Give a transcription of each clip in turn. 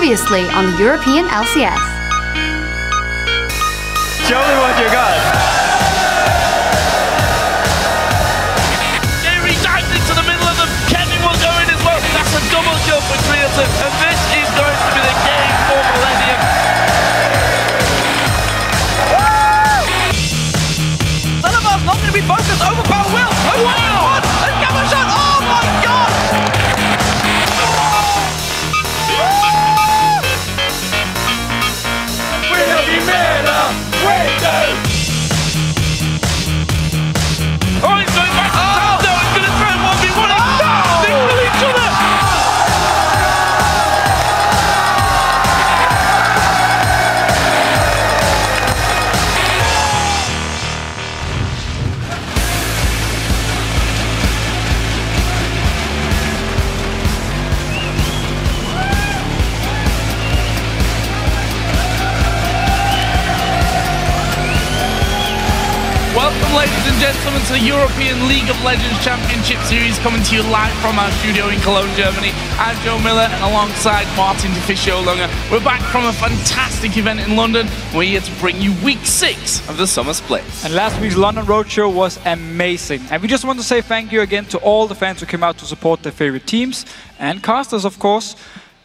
Previously on the European LCS. Show me what you got. They re-dived into the middle of them. Karim will go in as well. That's a double kill for Creative. And this is going to be the game for Millennium. Steltenpool's not going to be focused. Overpower will. Wow! And camera shot. Oh my god! We'll be mad. Oh, he's going back to top. No, he's going to throw 1v1. They kill each other. Welcome, ladies and gentlemen, to the European League of Legends Championship Series, coming to you live from our studio in Cologne, Germany. I'm Joe Miller, and alongside Martin Fischer-Lunger, we're back from a fantastic event in London. We're here to bring you week 6 of the summer split. And last week's London Roadshow was amazing. And we just want to say thank you again to all the fans who came out to support their favorite teams, and casters, of course.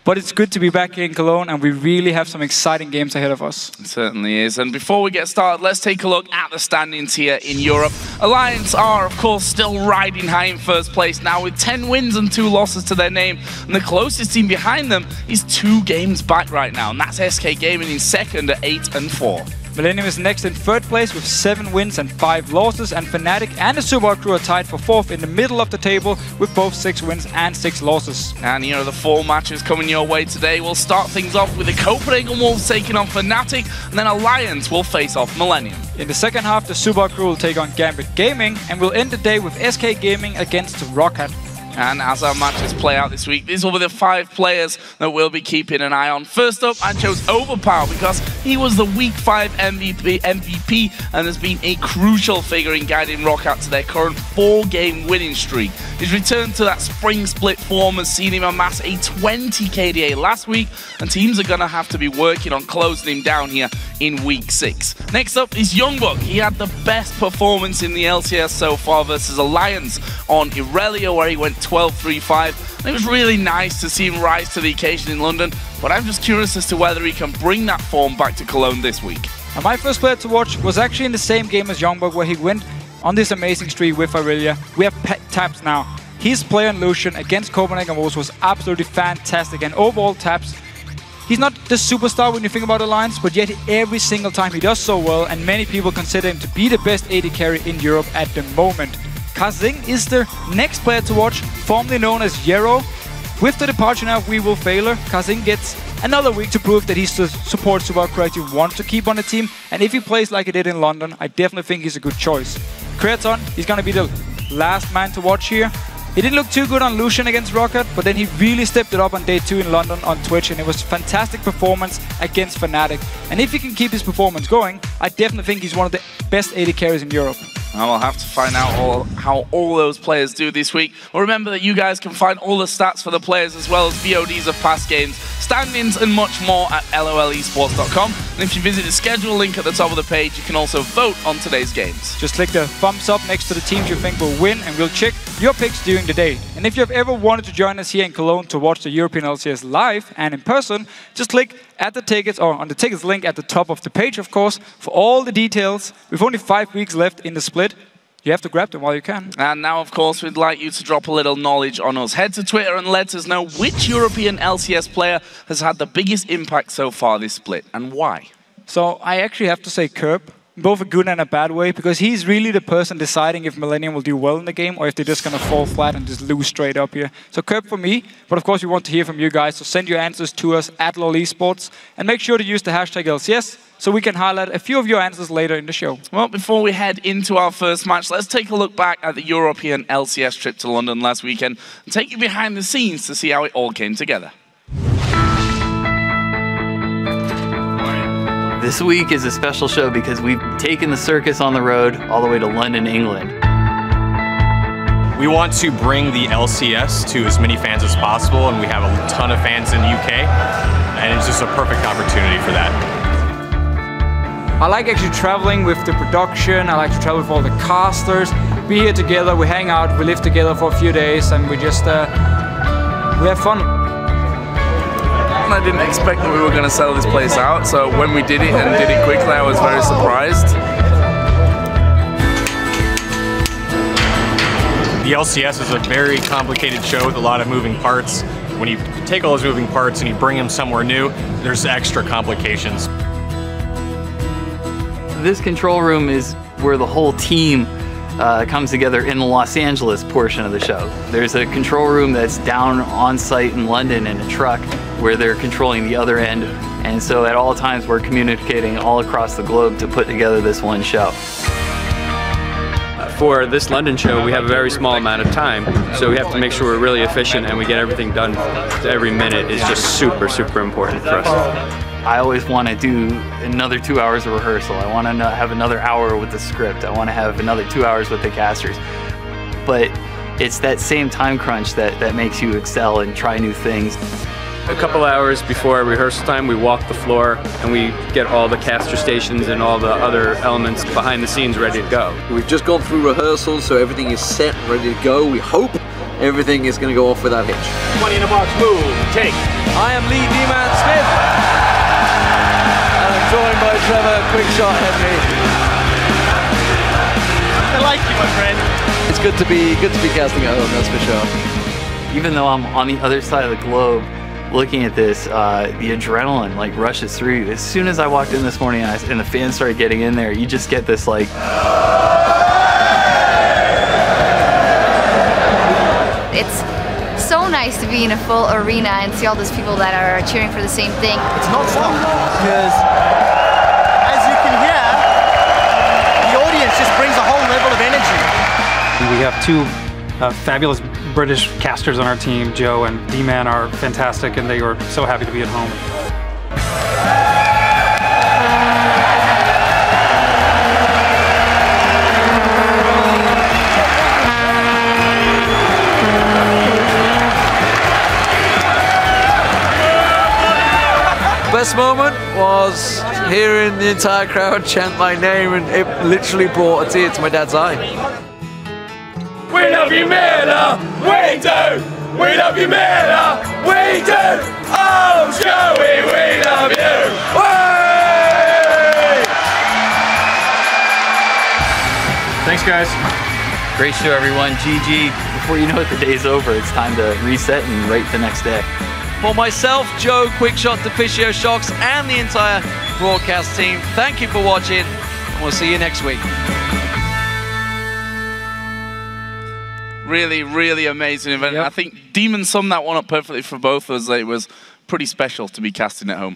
But it's good to be back here in Cologne, and we really have some exciting games ahead of us. It certainly is. And before we get started, let's take a look at the standings here in Europe. Alliance are, of course, still riding high in first place now with 10 wins and 2 losses to their name. And the closest team behind them is 2 games back right now, and that's SK Gaming in second at 8 and 4. Millennium is next in third place with 7 wins and 5 losses, and Fnatic and the SuperHot crew are tied for 4th in the middle of the table with both 6 wins and 6 losses. And here are the 4 matches coming your way today. We'll start things off with the Copenhagen Wolves taking on Fnatic, and then Alliance will face off Millennium. In the second half, the SuperHot crew will take on Gambit Gaming, and we'll end the day with SK Gaming against Rockhat. And as our matches play out this week, these will be the 5 players that we'll be keeping an eye on. First up, I chose Overpower because he was the Week 5 MVP and has been a crucial figure in guiding Rockhat to their current 4-game winning streak. His return to that spring split form has seen him amass a 20 KDA last week, and teams are going to have to be working on closing him down here in Week 6. Next up is YoungBuck. He had the best performance in the LCS so far versus Alliance on Irelia, where he went 12-3-5. And it was really nice to see him rise to the occasion in London, but I'm just curious as to whether he can bring that form back to Cologne this week. And my first player to watch was actually in the same game as YoungBuck, where he went on this amazing streak with Irelia. We have Taps now. His play on Lucian against Copenhagen Wolves was absolutely fantastic, and overall Taps, he's not the superstar when you think about Alliance, but yet every single time he does so well, and many people consider him to be the best AD carry in Europe at the moment. Karim is the next player to watch, formerly known as YellOwStaR. With the departure now of YellOwStaR, Karim gets another week to prove that he's the support SuperHot crew wants to keep on the team, and if he plays like he did in London, I definitely think he's a good choice. Creaton, he's going to be the last man to watch here. He didn't look too good on Lucian against Rockhat, but then he really stepped it up on day 2 in London on Twitch, and it was a fantastic performance against Fnatic. And if he can keep his performance going, I definitely think he's one of the best AD carries in Europe. And we'll have to find out how all those players do this week. Well, remember that you guys can find all the stats for the players as well as VODs of past games, stand-ins and much more at LOLesports.com. And if you visit the schedule link at the top of the page, you can also vote on today's games. Just click the thumbs up next to the teams you think will win, and we'll check your picks during the day. And if you've ever wanted to join us here in Cologne to watch the European LCS live and in person, just click at the tickets, or on the tickets link at the top of the page, of course, for all the details. We've only 5 weeks left in the split. You have to grab them while you can. And now, of course, we'd like you to drop a little knowledge on us. Head to Twitter and let us know which European LCS player has had the biggest impact so far this split, and why. So I actually have to say Kerb, both a good and a bad way, because he's really the person deciding if Millennium will do well in the game or if they're just going to fall flat and just lose straight up here. So Kerb for me, but of course we want to hear from you guys, so send your answers to us at LOLesports, and make sure to use the hashtag LCS so we can highlight a few of your answers later in the show. Well, before we head into our first match, let's take a look back at the European LCS trip to London last weekend and take you behind the scenes to see how it all came together. This week is a special show because we've taken the circus on the road all the way to London, England. We want to bring the LCS to as many fans as possible, and we have a ton of fans in the UK. and it's just a perfect opportunity for that. I like actually traveling with the production. I like to travel with all the casters. Be here together, we hang out, we live together for a few days, and we just we have fun. I didn't expect that we were going to sell this place out, so when we did it and did it quickly, I was very surprised. The LCS is a very complicated show with a lot of moving parts. When you take all those moving parts and you bring them somewhere new, there's extra complications. This control room is where the whole team comes together in the Los Angeles portion of the show. There's a control room that's down on site in London in a truck where they're controlling the other end. And so at all times we're communicating all across the globe to put together this one show. For this London show, we have a very small amount of time, so we have to make sure we're really efficient and we get everything done. Every minute is just super, super important for us. I always want to do another 2 hours of rehearsal. I want to have another hour with the script. I want to have another 2 hours with the casters. But it's that same time crunch that makes you excel and try new things. A couple hours before rehearsal time, we walk the floor and we get all the caster stations and all the other elements behind the scenes ready to go. We've just gone through rehearsals, so everything is set, ready to go. We hope everything is going to go off without hitch. 20 in a box, move, take. I am Lee D-Man Smith. And I'm joined by Trevor Quickshot Henry. I like you, my friend. It's good to be casting at home, that's for sure. Even though I'm on the other side of the globe, looking at this, the adrenaline like rushes through you. As soon as I walked in this morning and the fans started getting in there, you just get this like... It's so nice to be in a full arena and see all those people that are cheering for the same thing. It's not fun because, as you can hear, the audience just brings a whole level of energy. We have two fabulous British casters on our team. Joe and D-Man are fantastic, and they were so happy to be at home. Best moment was hearing the entire crowd chant my name, and it literally brought a tear to my dad's eye. We love you, Miller! We do! We love you, Miller! We do! Oh, Joey, we love you! Way! Thanks, guys. Great show, everyone. GG. Before you know it, the day's over. It's time to reset and write the next day. For myself, Joe, Quickshot, Deficio Shocks, and the entire broadcast team, thank you for watching, and we'll see you next week. Really, really amazing event. Yep. I think Demon summed that one up perfectly for both of us. It was pretty special to be casting at home.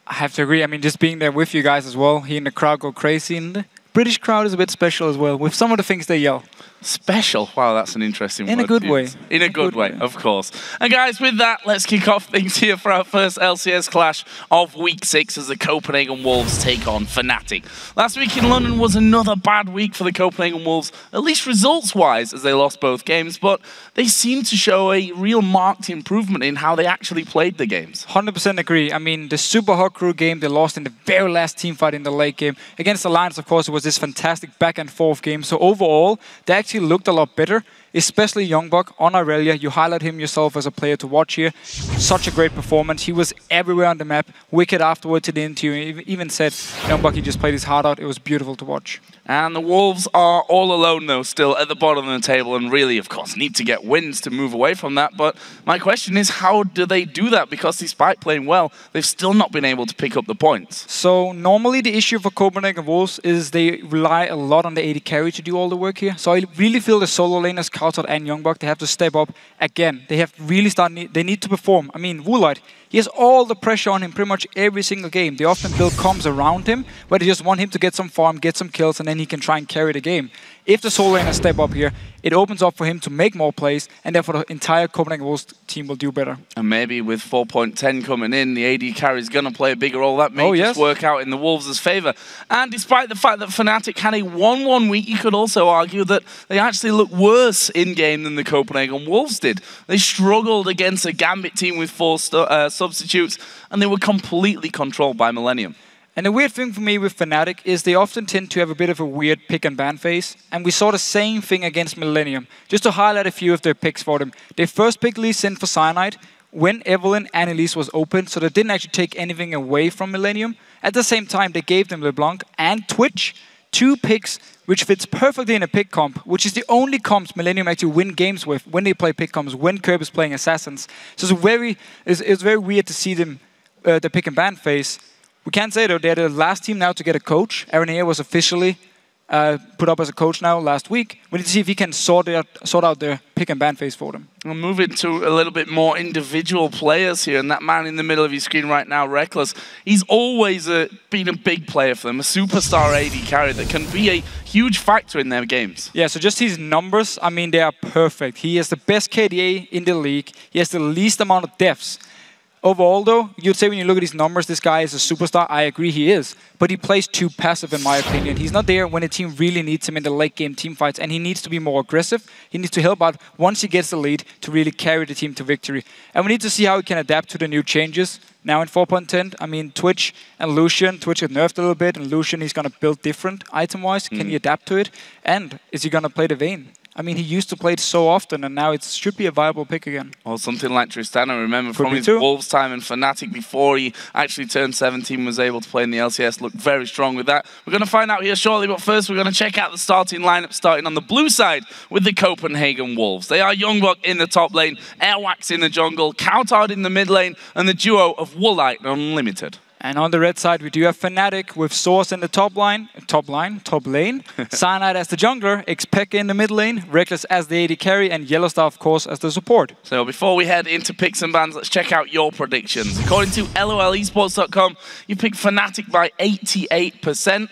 I have to agree. I mean, just being there with you guys as well, hearing the crowd go crazy, and the British crowd is a bit special as well, with some of the things they yell. Special? Wow, that's an interesting word. In a good way. In a good way, of course. And guys, with that, let's kick off things here for our first LCS clash of Week 6 as the Copenhagen Wolves take on Fnatic. Last week in London was another bad week for the Copenhagen Wolves, at least results-wise, as they lost both games, but they seem to show a real marked improvement in how they actually played the games. 100% agree. I mean, the Super Hot Crew game, they lost in the very last team fight in the late game. Against Alliance, of course, it was this fantastic back and forth game. So overall, they actually looked a lot better, especially YoungBuck on Irelia. You highlight him yourself as a player to watch here. Such a great performance. He was everywhere on the map. Wicked afterwards in the interview. He even said YoungBuck, he just played his heart out. It was beautiful to watch. And the Wolves are all alone, though, still at the bottom of the table, and really, of course, need to get wins to move away from that. But my question is, how do they do that? Because despite playing well, they've still not been able to pick up the points. So normally the issue for Copenhagen Wolves is they rely a lot on the AD carry to do all the work here. So I really feel the solo laners, cowTard and YoungBuck, they have to step up again. They have really they need to perform. I mean, Woolite, he has all the pressure on him pretty much every single game. They often build comms around him, where they just want him to get some farm, get some kills, and then he can try and carry the game. If the solo laners step up here, it opens up for him to make more plays, and therefore the entire Copenhagen Wolves team will do better. And maybe with 4.10 coming in, the AD carry is going to play a bigger role. That may just work out in the Wolves' favour. And despite the fact that Fnatic had a 1-1 week, you could also argue that they actually look worse in-game than the Copenhagen Wolves did. They struggled against a Gambit team with 4 substitutes, and they were completely controlled by Millennium. And the weird thing for me with Fnatic is they often tend to have a bit of a weird pick and ban phase. And we saw the same thing against Millennium. Just to highlight a few of their picks for them. They first picked Lee Sin for Cyanide when Evelynn and Elise was open, so they didn't actually take anything away from Millennium. At the same time, they gave them LeBlanc and Twitch, 2 picks which fits perfectly in a pick comp, which is the only comps Millennium actually win games with when they play pick comps, when Curb is playing Assassins. So it's very weird to see them, the pick and ban phase. We can't say though, they're the last team now to get a coach. Aaron here was officially put up as a coach now last week. We need to see if he can sort out their pick and ban phase for them. We'll move into a little bit more individual players here, and that man in the middle of your screen right now, Rekkles, he's always been a big player for them, a superstar AD carry that can be a huge factor in their games. Yeah, so just his numbers, I mean, they are perfect. He has the best KDA in the league. He has the least amount of deaths. Overall, though, you'd say when you look at his numbers, this guy is a superstar. I agree he is. But he plays too passive, in my opinion. He's not there when a team really needs him in the late-game team fights, and he needs to be more aggressive. He needs to help out once he gets the lead to really carry the team to victory. And we need to see how he can adapt to the new changes. Now in 4.10, I mean, Twitch and Lucian. Twitch got nerfed a little bit, and Lucian, he's going to build different item-wise. Can he adapt to it? And is he going to play the Vayne? I mean, he used to play it so often, and now it should be a viable pick again. Or something like Tristan, I remember from his Wolves time in Fnatic before he actually turned 17, was able to play in the LCS, looked very strong with that. We're going to find out here shortly, but first we're going to check out the starting lineup, starting on the blue side with the Copenhagen Wolves. They are YoungBuck in the top lane, Airwaks in the jungle, cowTard in the mid lane, and the duo of Woolite and Unlimited. And on the red side, we do have Fnatic with sOAZ in the top lane, Cyanide as the jungler, xPeke in the mid lane, Rekkles as the AD carry, and YellOwStaR, of course, as the support. So before we head into picks and bans, let's check out your predictions. According to LOLesports.com, you picked Fnatic by 88%.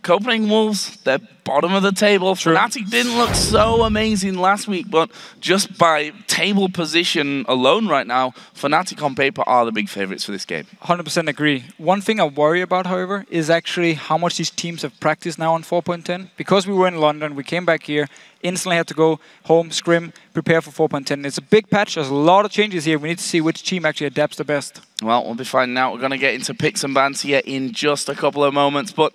Copenhagen Wolves, they're bottom of the table. True. Fnatic didn't look so amazing last week, but just by table position alone right now, Fnatic on paper are the big favorites for this game. 100% agree. One thing I worry about, however, is actually how much these teams have practiced now on 4.10. Because we were in London, we came back here, instantly had to go home, scrim, prepare for 4.10. It's a big patch, there's a lot of changes here. We need to see which team actually adapts the best. Well, we'll be finding out. We're going to get into picks and bans here in just a couple of moments, but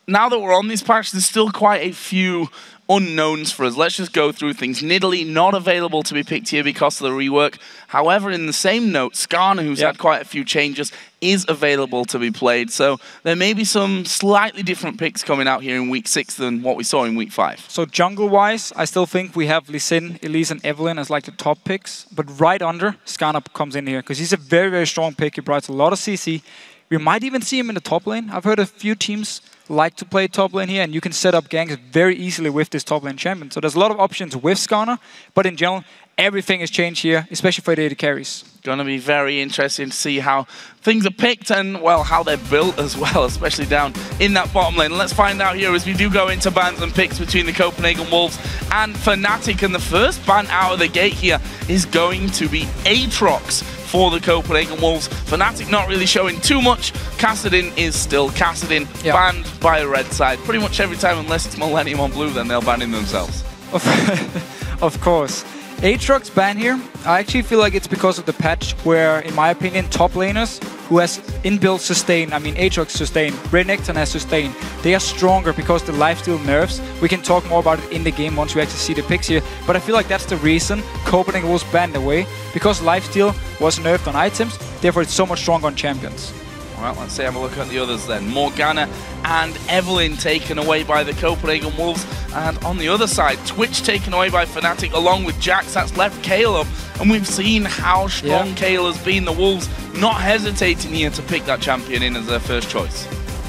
now that we're on this patch, there's still quite a few unknowns for us. Let's just go through things. Nidalee not available to be picked here because of the rework. However, in the same note, Skarner, who's had quite a few changes, is available to be played. So there may be some slightly different picks coming out here in week 6 than what we saw in week 5. So jungle-wise, I still think we have Lee Sin, Elise, and Evelynn as like the top picks. But right under, Skarner comes in here because he's a very, very strong pick. He provides a lot of CC. We might even see him in the top lane. I've heard a few teams like to play top lane here, and you can set up ganks very easily with this top lane champion. So there's a lot of options with Skarner, but in general, everything has changed here, especially for the AD carries. Going to be very interesting to see how things are picked and, well, how they're built as well, especially down in that bottom lane. And let's find out here as we do go into bans and picks between the Copenhagen Wolves and Fnatic. And the first ban out of the gate here is going to be Aatrox for the Copenhagen Wolves. Fnatic not really showing too much. Kassadin is still Kassadin, banned by the red side. Pretty much every time, unless it's Millennium on blue, then they'll ban him themselves. Of course. Aatrox ban here, I actually feel like it's because of the patch where, in my opinion, top laners who has inbuilt sustain, I mean Aatrox sustain, Renekton has sustain, they are stronger because the lifesteal nerfs. We can talk more about it in the game once we actually see the picks here, but I feel like that's the reason Copenhagen was banned away, because lifesteal was nerfed on items, therefore it's so much stronger on champions. Well, let's have a look at the others then. Morgana and Evelynn taken away by the Copenhagen Wolves. And on the other side, Twitch taken away by Fnatic along with Jax. That's left Kayle up. And we've seen how strong Kayle has been. The Wolves not hesitating here to pick that champion in as their first choice.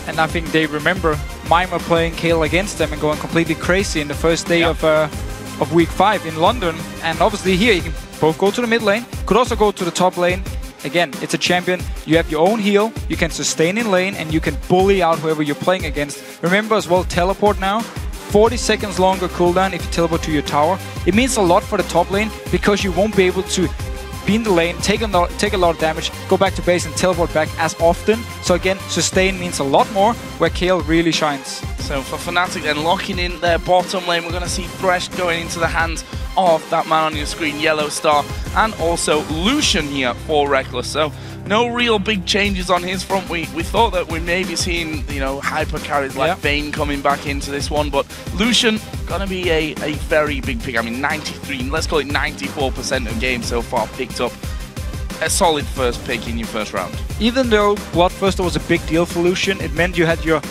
And I think they remember Mima playing Kayle against them and going completely crazy in the first day of week 5 in London. And obviously here you can both go to the mid lane, could also go to the top lane. Again, it's a champion, you have your own heal, you can sustain in lane, and you can bully out whoever you're playing against. Remember as well, teleport now, 40 seconds longer cooldown if you teleport to your tower. It means a lot for the top lane, because you won't be able to be in the lane, take a lot of damage, go back to base and teleport back as often. So again, sustain means a lot more, where Kayle really shines. So for Fnatic then, locking in their bottom lane, we're going to see Thresh going into the hands of that man on your screen, YellOwStaR, and also Lucian here for Rekkles. So no real big changes on his front. We thought that we may be seeing, you know, hyper carries like Vayne coming back into this one, but Lucian gonna be a very big pick. I mean, 93, let's call it 94% of games so far picked up. A solid first pick in your first round. Even though Bloodthirster was a big deal for Lucian, it meant you had your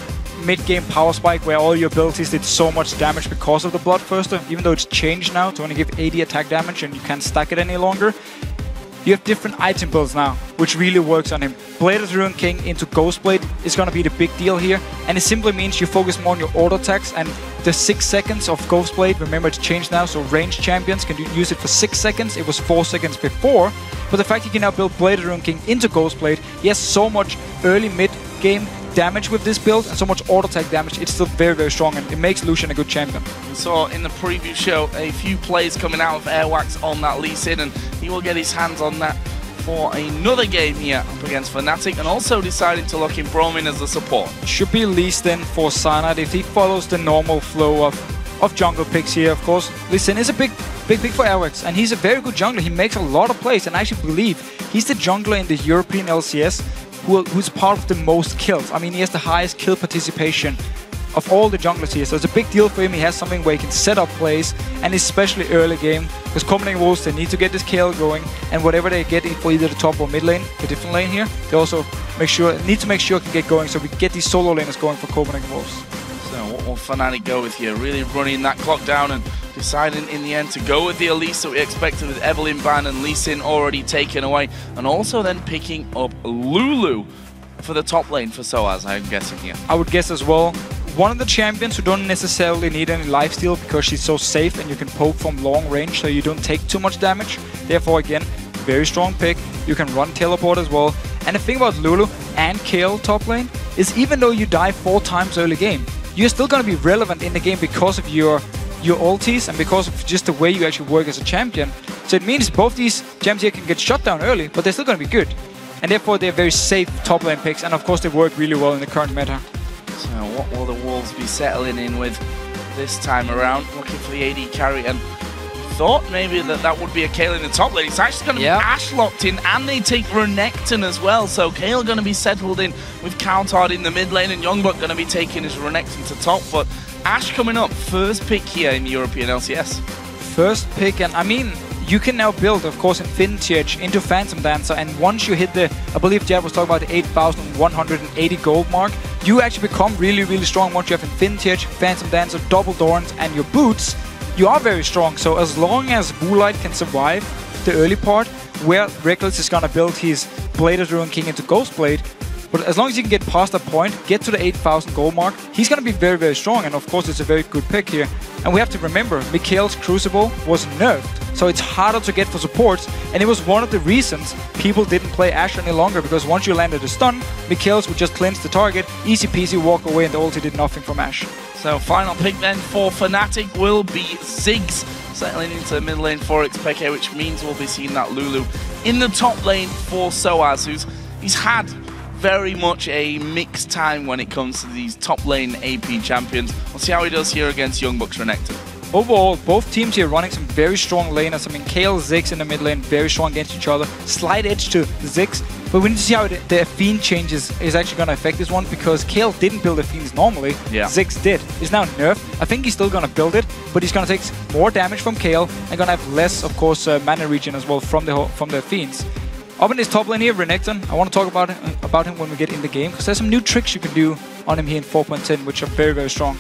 mid-game power spike where all your abilities did so much damage because of the Bloodthirster. Even though it's changed now to only give 80 attack damage and you can't stack it any longer, you have different item builds now, which really works on him. Blade of the Ruined King into Ghostblade is going to be the big deal here, and it simply means you focus more on your auto attacks, and the 6 seconds of Ghostblade, remember it's changed now, so ranged champions can use it for 6 seconds. It was 4 seconds before, but the fact you can now build Blade of the Ruined King into Ghostblade, he has so much early mid-game damage with this build and so much auto attack damage. It's still very, very strong, and it makes Lucian a good champion. We saw in the preview show a few plays coming out of Airwaks on that Lee Sin, and he will get his hands on that for another game here up against Fnatic, and also deciding to lock in Bromin as the support. Should be Lee Sin for Cyanide if he follows the normal flow of jungle picks here. Of course, Lee Sin is a big pick for Airwaks, and he's a very good jungler. He makes a lot of plays, and I actually believe he's the jungler in the European LCS who's part of the most kills. I mean, he has the highest kill participation of all the junglers here, so it's a big deal for him. He has something where he can set up plays, and especially early game, because Copenhagen Wolves, they need to get this kill going, and whatever they get in for either the top or mid lane, the different lane here, they also need to make sure it can get going, so we get these solo laners going for Copenhagen Wolves. So what will Fnatic go with here? Really running that clock down and deciding in the end to go with the Elise that we expected, with Evelyn ban and Lee Sin already taken away, and also then picking up Lulu for the top lane for sOAZ, I'm guessing here. I would guess as well. One of the champions who don't necessarily need any lifesteal because she's so safe and you can poke from long range so you don't take too much damage. Therefore, again, very strong pick. You can run teleport as well. And the thing about Lulu and Kayle top lane is even though you die 4 times early game, you're still going to be relevant in the game because of your ultis and because of just the way you actually work as a champion. So it means both these champions here can get shut down early, but they're still going to be good. And therefore they're very safe top lane picks, and of course they work really well in the current meta. So what will the Wolves be settling in with this time around? Looking for the AD carry, and thought maybe that would be a Kayle in the top lane. It's actually going to be Ashe locked in, and they take Renekton as well. So Kayle going to be settled in with cowTard in the mid lane, and YoungBuck going to be taking his Renekton to top. But Ashe coming up, first pick here in the European LCS. First pick, and I mean, you can now build, of course, Infinity Edge into Phantom Dancer, and once you hit the, I believe Jab was talking about the 8,180 gold mark, you actually become really, really strong once you have Infinity Edge, Phantom Dancer, double Dorans, and your boots. You are very strong, so as long as Woolite can survive the early part, where Rekkles is gonna build his Blade of the Ruined King into Ghostblade, but as long as you can get past that point, get to the 8,000 gold mark, he's going to be very, very strong, and of course it's a very good pick here. And we have to remember, Mikhail's Crucible was nerfed, so it's harder to get for supports, and it was one of the reasons people didn't play Ashe any longer, because once you landed a stun, Mikhail's would just cleanse the target, easy peasy, walk away, and the ulti did nothing from Ashe. So final pick then for Fnatic will be Ziggs, settling into the mid lane for xPeke, which means we'll be seeing that Lulu in the top lane for sOAZ, he's had very much a mixed time when it comes to these top lane AP champions. We'll see how he does here against YoungBuck's Renekton. Overall, both teams here running some very strong laners. I mean, Kayle, Ziggs in the mid lane, very strong against each other. Slight edge to Ziggs, but we need to see how the Fiend changes is actually going to affect this one, because Kayle didn't build the Fiends normally. Ziggs did. It's now nerfed. I think he's still going to build it, but he's going to take more damage from Kayle and going to have less, of course, mana regen as well from the Fiends. Up in this top lane here, Renekton, I want to talk about him when we get in the game, because there's some new tricks you can do on him here in 4.10, which are very, very strong.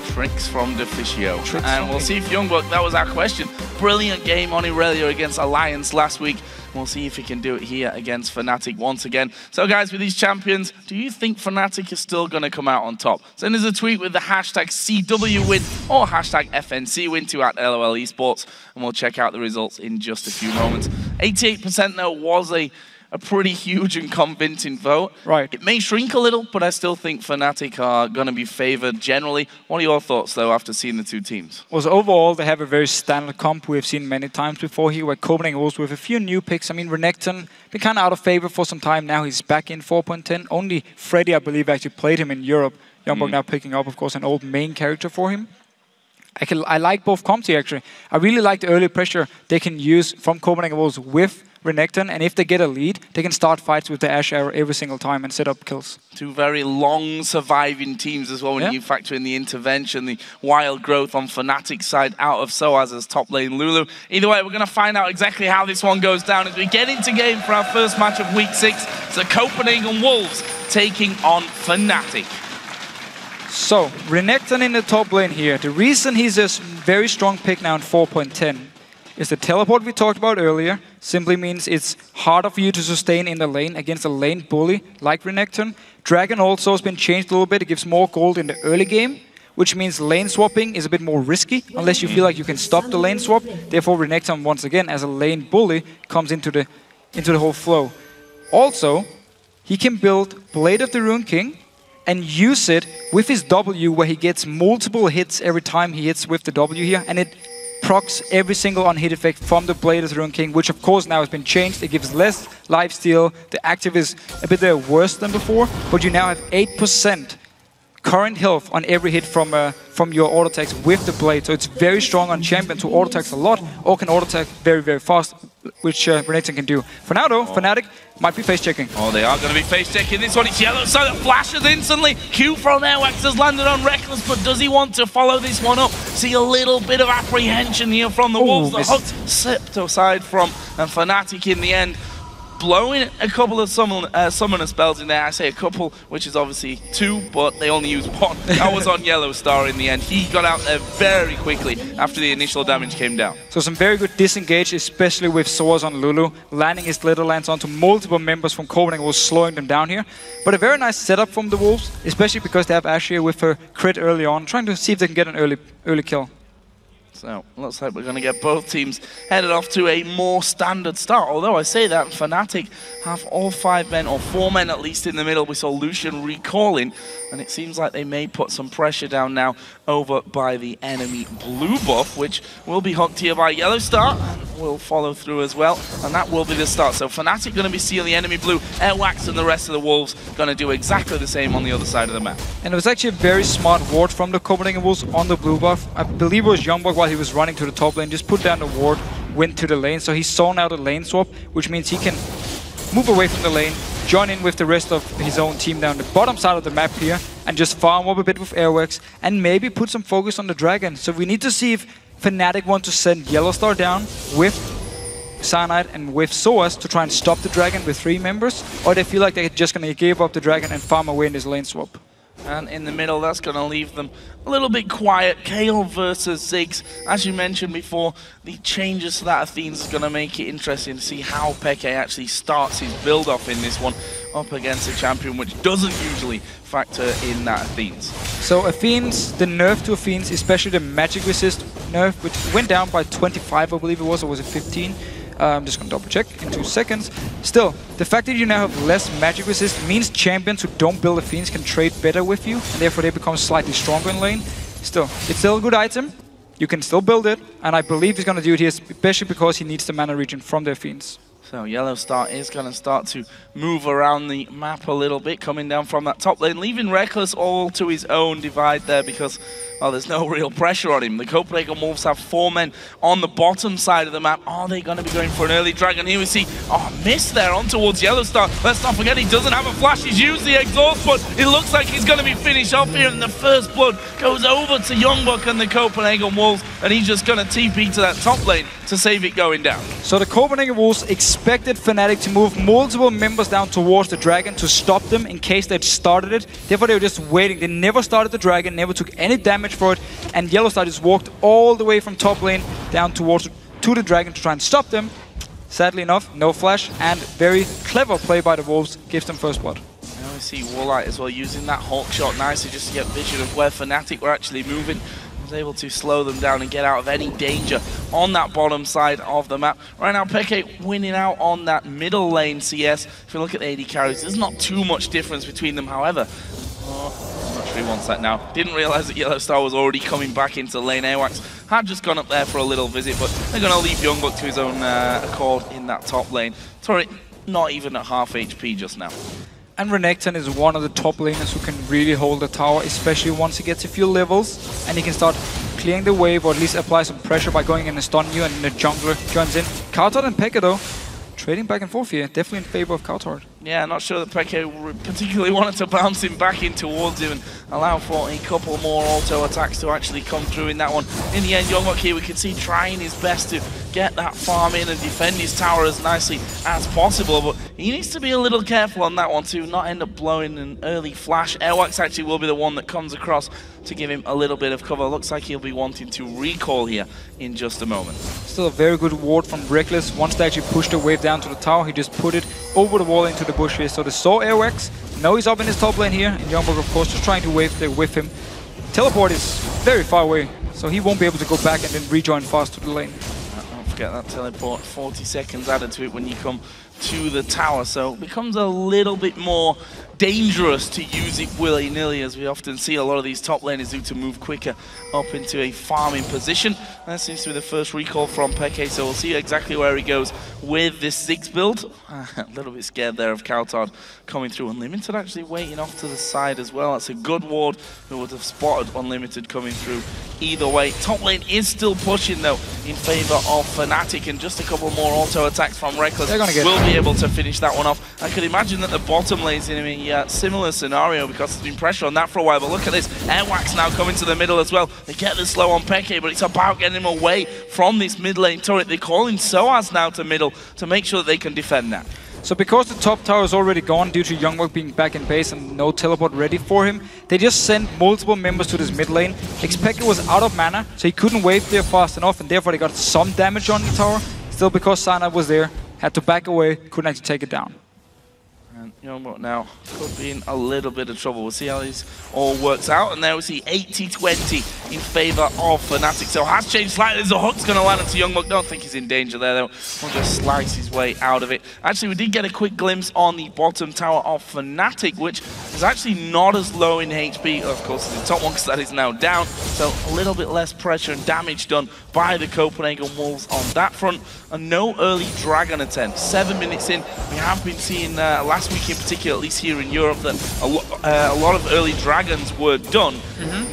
Tricks from Deficio. And we'll see if YoungBuck, that was our question. Brilliant game on Irelia against Alliance last week. We'll see if he can do it here against Fnatic once again. So guys, with these champions, do you think Fnatic is still going to come out on top? Send us a tweet with the hashtag CWWin or hashtag FNCWin to @LOL Esports, and we'll check out the results in just a few moments. 88% though was a a pretty huge and convincing vote. Right. It may shrink a little, but I still think Fnatic are going to be favored generally. What are your thoughts, though, after seeing the two teams? Well, so overall, they have a very standard comp we have seen many times before here, where Copenhagen Wolves with a few new picks. I mean, Renekton been kind of out of favor for some time now. He's back in 4.10. Only Freddy, I believe, actually played him in Europe. YoungBuck now picking up, of course, an old main character for him. I like both comps here, actually. I really like the early pressure they can use from Copenhagen Wolves with Renekton, and if they get a lead, they can start fights with the Ash Arrow every single time and set up kills. Two very long surviving teams as well when you factor in the intervention, the wild growth on Fnatic's side out of sOAZ as top lane Lulu. Either way, we're going to find out exactly how this one goes down as we get into game for our first match of week 6. It's the Copenhagen Wolves taking on Fnatic. So, Renekton in the top lane here. The reason he's a very strong pick now in 4.10 is the teleport we talked about earlier. Simply means it's harder for you to sustain in the lane against a lane bully like Renekton. Dragon also has been changed a little bit. It gives more gold in the early game, which means lane swapping is a bit more risky unless you feel like you can stop the lane swap. Therefore, Renekton, once again, as a lane bully, comes into the whole flow. Also, he can build Blade of the Rune King and use it with his W, where he gets multiple hits every time he hits with the W here, and it procs every single on-hit effect from the Blade of the Rune King, which of course now has been changed. It gives less lifesteal. The active is a bit worse than before, but you now have 8% current health on every hit from your auto attacks with the Blade. So it's very strong on champions who auto attacks a lot or can auto attack very, very fast, which Renekton can do. For now though, Fnatic might be face checking. Oh, they are going to be face checking this one. It's YellOwStaR that flashes instantly. Q from Airwaks has landed on Rekkles, but does he want to follow this one up? See a little bit of apprehension here from the Wolves. The hook sipped aside from Fnatic in the end. Blowing a couple of summoner spells in there. I say a couple, which is obviously 2, but they only used 1. That was on YellOwStaR in the end. He got out there very quickly after the initial damage came down. So some very good disengage, especially with sOAZ on Lulu. Landing his little lands onto multiple members from Copenhagen was slowing them down here. But a very nice setup from the Wolves, especially because they have Asher with her crit early on, trying to see if they can get an early kill. So, looks like we're going to get both teams headed off to a more standard start. Although I say that, Fnatic have all 5 men, or 4 men at least in the middle. We saw Lucian recalling, and it seems like they may put some pressure down now over by the enemy blue buff, which will be hooked here by YellOwStaR, and will follow through as well. And that will be the start. So Fnatic going to be sealing the enemy blue. Airwaks and the rest of the Wolves going to do exactly the same on the other side of the map. And it was actually a very smart ward from the Copenhagen Wolves on the blue buff. I believe it was YoungBuck while he was running to the top lane, just put down the ward, went to the lane. So he saw now the lane swap, which means he can move away from the lane, join in with the rest of his own team down the bottom side of the map here, and just farm up a bit with Airwaks, and maybe put some focus on the dragon. So we need to see if Fnatic want to send YellOwStaR down with Cyanide and with sOAZ to try and stop the dragon with 3 members, or they feel like they're just going to give up the dragon and farm away in this lane swap. And in the middle, that's going to leave them a little bit quiet. Kale versus Ziggs. As you mentioned before, the changes to that Athene's is going to make it interesting to see how Peke actually starts his build-off in this one up against a champion which doesn't usually factor in that Athene's. So Athene's, the nerf to Athene's, especially the magic resist nerf, which went down by 25, I believe it was, or was it 15? I'm just going to double check in 2 seconds. Still, the fact that you now have less magic resist means champions who don't build Athenes can trade better with you, and therefore they become slightly stronger in lane. Still, it's still a good item. You can still build it, and I believe he's going to do it here, especially because he needs the mana regen from the Athenes. So YellOwStaR is going to start to move around the map a little bit, coming down from that top lane, leaving Rekkles all to his own divide there because, well, there's no real pressure on him. The Copenhagen Wolves have 4 men on the bottom side of the map. Are they going to be going for an early dragon? Here we see, miss there on towards YellOwStaR. Let's not forget he doesn't have a flash. He's used the exhaust, but it looks like he's going to be finished off here, and the first blood goes over to YoungBuck and the Copenhagen Wolves, and he's just going to TP to that top lane to save it going down. So the Copenhagen Wolves expected Fnatic to move multiple members down towards the dragon to stop them in case they'd started it. Therefore, they were just waiting. They never started the dragon, never took any damage for it, and YellOwStaR just walked all the way from top lane down to the dragon to try and stop them. Sadly enough, no flash, and very clever play by the Wolves gives them first blood. Now we see Woolite as well using that Hulk shot nicely just to get vision of where Fnatic were actually moving. was able to slow them down and get out of any danger on that bottom side of the map. Right now, xPeke winning out on that middle lane CS. If you look at the AD carries, there's not too much difference between them, however. I'm not sure he wants that now. Didn't realize that YellOwStaR was already coming back into lane. Airwaks had just gone up there for a little visit, but they're going to leave YoungBuck to his own accord in that top lane. Sorry, not even at half HP just now. And Renekton is one of the top laners who can really hold the tower, especially once he gets a few levels and he can start clearing the wave, or at least apply some pressure by going in and stun you, and the jungler joins in. cowTard and xPeke though, trading back and forth here, definitely in favor of cowTard. Yeah, not sure that xPeke particularly wanted to bounce him back in towards him and allow for a couple more auto attacks to actually come through in that one. In the end, YoungBuck here, we can see trying his best to get that farm in and defend his tower as nicely as possible, but he needs to be a little careful on that one to not end up blowing an early flash. Airwaks actually will be the one that comes across to give him a little bit of cover. Looks like he'll be wanting to recall here in just a moment. Still a very good ward from Rekkles. Once they actually pushed the wave down to the tower, he just put it over the wall into the bush here. So they saw Airwaks. Now he's up in his top lane here, and YoungBuck of course just trying to wave there with him. Teleport is very far away, so he won't be able to go back and then rejoin fast to the lane. Don't forget that teleport, 40 seconds added to it when you come to the tower, so it becomes a little bit more dangerous to use it willy-nilly, as we often see a lot of these top laners do to move quicker up into a farming position. That seems to be the first recall from xPeke, so we'll see exactly where he goes with this Ziggs build. A little bit scared there of cowTard coming through. Unlimited actually waiting off to the side as well. That's a good ward who would have spotted Unlimited coming through either way. Top lane is still pushing though in favor of Fnatic, and just a couple more auto attacks from Rekkles will be able to finish that one off. I could imagine that the bottom lane's in a similar scenario because there's been pressure on that for a while, but look at this. Airwaks now coming to the middle as well. They get the slow on xPeke, but it's about getting him away from this mid lane turret. They're calling sOAZ now to middle to make sure that they can defend that. So because the top tower is already gone due to YoungBuck being back in base and no teleport ready for him, they just sent multiple members to this mid lane. xPeke was out of mana, so he couldn't wave there fast enough, and therefore they got some damage on the tower. Still, because Cyanide was there, had to back away, couldn't actually take it down. And YoungBuck now could be in a little bit of trouble. We'll see how this all works out. And there we see 80-20 in favor of Fnatic. So has changed slightly. There's a hook's going to land into YoungBuck. Don't think he's in danger there, though. We'll just slice his way out of it. Actually, we did get a quick glimpse on the bottom tower of Fnatic, which is actually not as low in HP. Of course, it's the top one because that is now down. So a little bit less pressure and damage done by the Copenhagen Wolves on that front. And no early dragon attempt. 7 minutes in, we have been seeing last week in particular, at least here in Europe, that a lot of early dragons were done.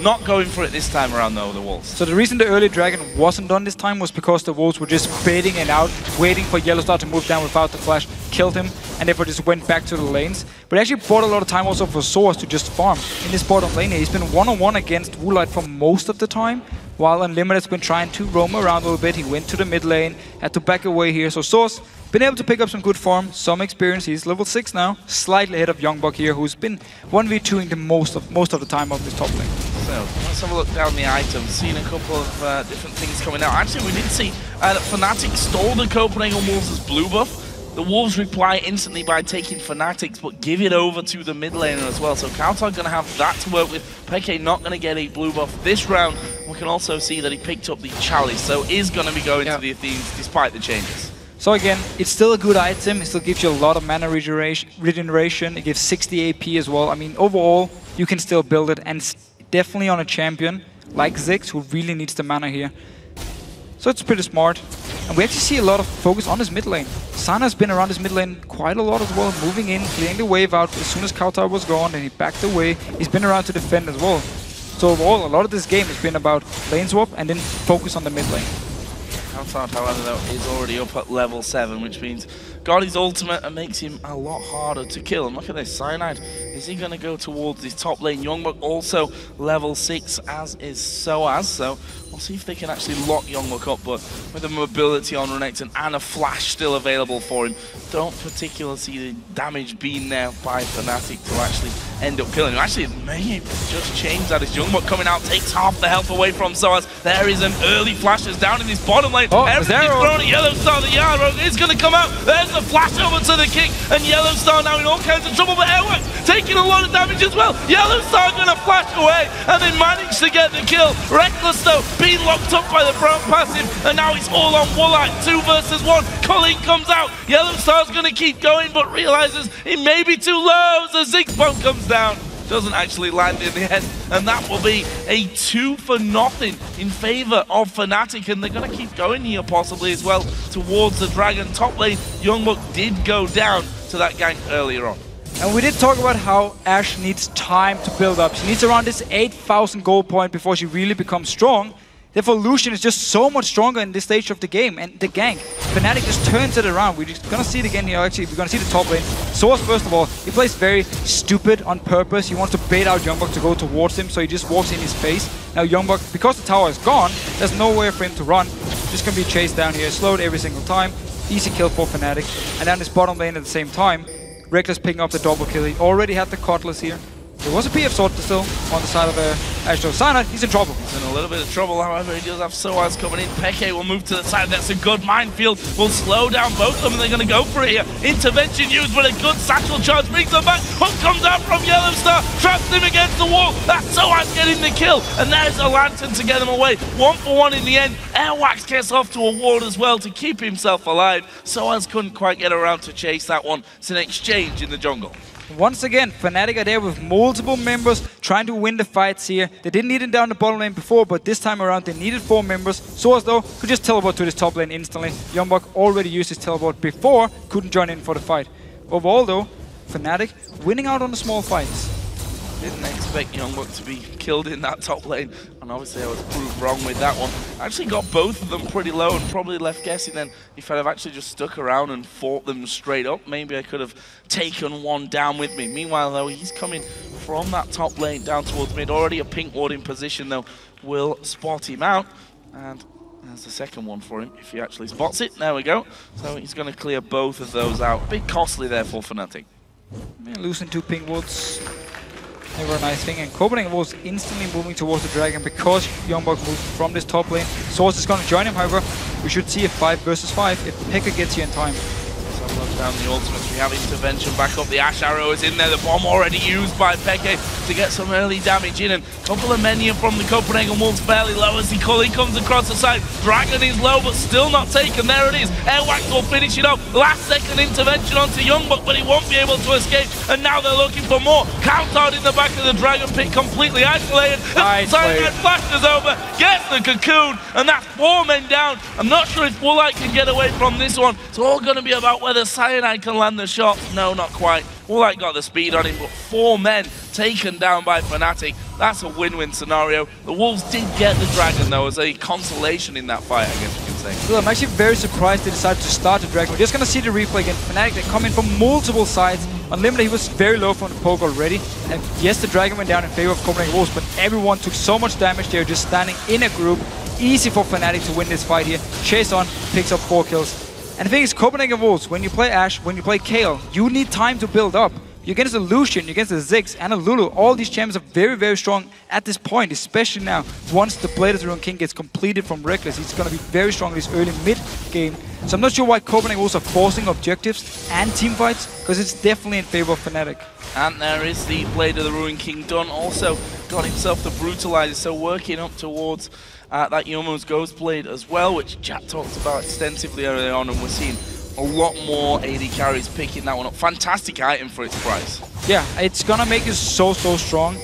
Not going for it this time around though, the Wolves. So the reason the early dragon wasn't done this time was because the Wolves were just baiting it out, waiting for YellOwStaR to move down without the flash, killed him, and therefore just went back to the lanes. But it actually bought a lot of time also for sOAZ to just farm in this bottom lane here. He's been one-on-one against Woolite for most of the time, while Unlimited's been trying to roam around a little bit. He went to the mid lane, had to back away here. So sOAZ been able to pick up some good farm, some experience. He's level 6 now, slightly ahead of YoungBuck here, who's been 1v2ing the most of the time of this top lane. So let's have a look down the items. Seen a couple of different things coming out. Actually, we did see that Fnatic stole the Copenhagen Wolves' blue buff. The Wolves reply instantly by taking Fnatic's, but give it over to the mid laner as well. So cowTard going to have that to work with. xPeke not going to get a blue buff this round. We can also see that he picked up the Chalice, so is going to be going to the Athenes despite the changes. So again, it's still a good item. It still gives you a lot of mana regeneration. It gives 60 AP as well. I mean, overall, you can still build it, and definitely on a champion like Ziggs, who really needs the mana here. So it's pretty smart. And we actually see a lot of focus on his mid lane. Sana's been around his mid lane quite a lot as well, moving in, clearing the wave out as soon as cowTard was gone, and he backed away. He's been around to defend as well. So overall, a lot of this game has been about lane swap and then focus on the mid lane. cowTard, however, though, is already up at level 7, which means got his ultimate and makes him a lot harder to kill. And look at this, Cyanide. Is he going to go towards his top lane? YoungBuck also level 6, as is sOAZ. So we'll see if they can actually lock YoungBuck up, but with the mobility on Renekton and a flash still available for him, don't particularly see the damage being there by Fnatic to actually end up killing him. Actually, may just change that as YoungBuck coming out, takes half the health away from sOAZ. There is an early flashes down in this bottom lane. Everything's thrown at YellOwStaR. The Yarrow is going to come out. There's the flash over to the king, and YellOwStaR now in all kinds of trouble, but Airwaks taking a lot of damage as well. YellOwStaR going to flash away, and they manage to get the kill. Rekkles, though, being locked up by the brown passive, and now it's all on Woolite. 2 versus 1. Colleen comes out. YellOwStar's going to keep going, but realizes it may be too low, so Ziggs bomb comes down. Doesn't actually land in the end, and that will be a 2-0 in favor of Fnatic, and they're going to keep going here possibly as well towards the Dragon top lane. YoungBuck did go down to that gank earlier on. And we did talk about how Ashe needs time to build up. She needs around this 8,000 gold point before she really becomes strong. Therefore, Lucian is just so much stronger in this stage of the game, and the gank. Fnatic just turns it around. We're just gonna see it again here. Actually, we're gonna see the top lane. sOAZ, first of all, he plays very stupid on purpose. He wants to bait out YoungBuck to go towards him, so he just walks in his face. Now YoungBuck, because the tower is gone, there's nowhere for him to run. Just gonna be chased down here, slowed every single time. Easy kill for Fnatic. And down this bottom lane at the same time, Rekkles picking up the double kill. He already had the Cutlass here. There was a PF sword still on the side of Ashe. Cyanide, he's in trouble. He's in a little bit of trouble, however, he does have sOAZ coming in. Peke will move to the side, that's a good minefield. Will slow down both of them, and they're going to go for it here. Intervention used, but a good satchel charge brings them back. Hook comes out from YellOwStaR, traps him against the wall. That's sOAZ getting the kill, and there's a lantern to get them away. 1 for 1 in the end. Airwaks gets off to a ward as well to keep himself alive. sOAZ couldn't quite get around to chase that one. It's an exchange in the jungle. Once again, Fnatic are there with multiple members trying to win the fights here. They didn't need it down the bottom lane before, but this time around they needed 4 members. sOAZ, though, could just teleport to this top lane instantly. YoungBuck already used his teleport before, couldn't join in for the fight. Overall, though, Fnatic winning out on the small fights. Didn't expect YoungBuck to be killed in that top lane, and obviously I was proved wrong with that one. I actually got both of them pretty low and probably left guessing then if I'd have actually just stuck around and fought them straight up, maybe I could have taken one down with me. Meanwhile, though, he's coming from that top lane down towards mid. Already a pink ward in position, though, will spot him out, and there's the second one for him if he actually spots it. There we go. So he's going to clear both of those out. Bit costly there for Fnatic. Yeah, losing 2 pink wards. Never a nice thing, and Copenhagen was instantly moving towards the Dragon because YoungBuck moved from this top lane. sOAZ is going to join him, however. We should see a 5 versus 5 if Pekka gets here in time. So look down the ultimates, we have intervention back up, the Ashe arrow is in there, the bomb already used by Peke to get some early damage in, and a couple of minions from the Copenhagen Wolves fairly low as he comes across the side. Dragon is low but still not taken, there it is. Airwaks will finish it off, last second intervention onto YoungBuck, but he won't be able to escape, and now they're looking for more. cowTard in the back of the Dragon pit, completely isolated. Cyanide flashes over, gets the cocoon, and that's 4 men down. I'm not sure if Woolite can get away from this one. It's all going to be about whether Cyanide can land the shot. No, not quite. Woolite got the speed on him, but 4 men taken down by Fnatic. That's a win-win scenario. The Wolves did get the Dragon, though, as a consolation in that fight, I guess you can say. Well, I'm actually very surprised they decided to start the Dragon. We're just going to see the replay again. Fnatic, they come in from multiple sides. Unlimited, he was very low from the poke already. And yes, the Dragon went down in favor of Copenhagen Wolves, but everyone took so much damage. They were just standing in a group. Easy for Fnatic to win this fight here. Chase on, picks up 4 kills. And the thing is, Copenhagen Wolves, when you play Ashe, when you play Kayle, you need time to build up. You're against a Lucian, you're against a Ziggs, and a Lulu. All these champions are very, very strong at this point, especially now. Once the Blade of the Ruined King gets completed from Rekkles, he's going to be very strong in this early mid-game. So I'm not sure why Copenhagen Wolves are forcing objectives and team fights, because it's definitely in favor of Fnatic. And there is the Blade of the Ruined King done. Also got himself the Brutalizer, so working up towards that Youmuu's Ghost Blade as well, which Jack talked about extensively earlier on, and we're seeing a lot more AD carries picking that one up. Fantastic item for its price. Yeah, it's gonna make you so strong.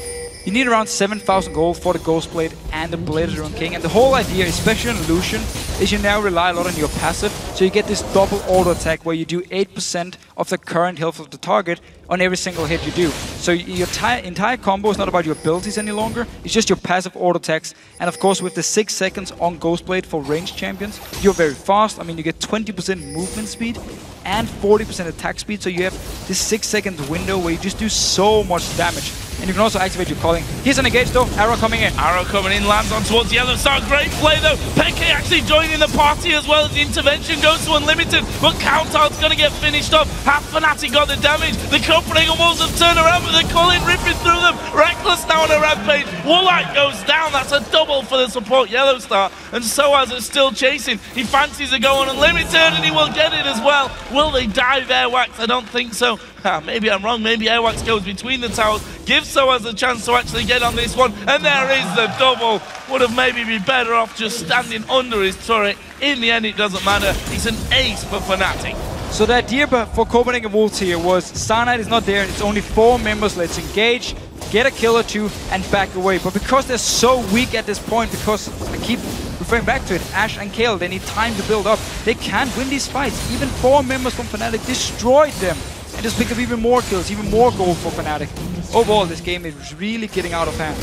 You need around 7,000 gold for the Ghost Blade and the Blade of the Ruined King. And the whole idea, especially on Lucian, is you now rely a lot on your passive. So you get this double auto attack where you do 8% of the current health of the target on every single hit you do. So your entire combo is not about your abilities any longer. It's just your passive auto attacks. And of course, with the 6 seconds on Ghost Blade for ranged champions, you're very fast. I mean, you get 20% movement speed and 40% attack speed. So you have this 6-second window where you just do so much damage. And you can also activate your calling. Here's an engage though, arrow coming in. Arrow coming in, lands on towards YellOwStaR. Great play though. Peke actually joining the party as well as the intervention goes to unlimited. But cowTard's going to get finished off. Have Fnatic got the damage? The Copenhagen Wolves have turned around, but they're calling ripping through them. Rekkles now on a rampage. Woolite goes down. That's a double for the support YellOwStaR. And sOAZ is still chasing. He fancies to go on Unlimited, and he will get it as well. Will they dive Airwaks? I don't think so. Maybe I'm wrong. Maybe Airwaks goes between the towers, gives sOAZ a chance to actually get on this one. And there is the double. Would have maybe been better off just standing under his turret. In the end, it doesn't matter. He's an ace for Fnatic. So the idea for Copenhagen Wolves here was Cyanide is not there. It's only 4 members. Let's engage, get a kill or 2, and back away. But because they're so weak at this point, because I keep referring back to it, Ashe and Kale, they need time to build up. They can't win these fights. Even 4 members from Fnatic destroyed them. And just pick up even more kills, even more gold for Fnatic. Overall, this game is really getting out of hand.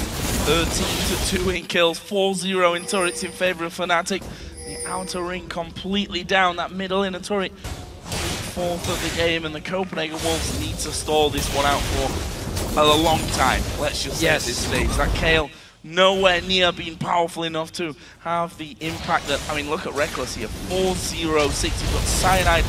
13-2 in kills, 4-0 in turrets in favor of Fnatic. The outer ring completely down, that middle inner turret. 4th of the game, and the Copenhagen Wolves need to stall this one out for a long time. Let's just say at this stage. That Kale nowhere near being powerful enough to have the impact that, I mean, look at Rekkles here, 4-0-6. You've got Cyanide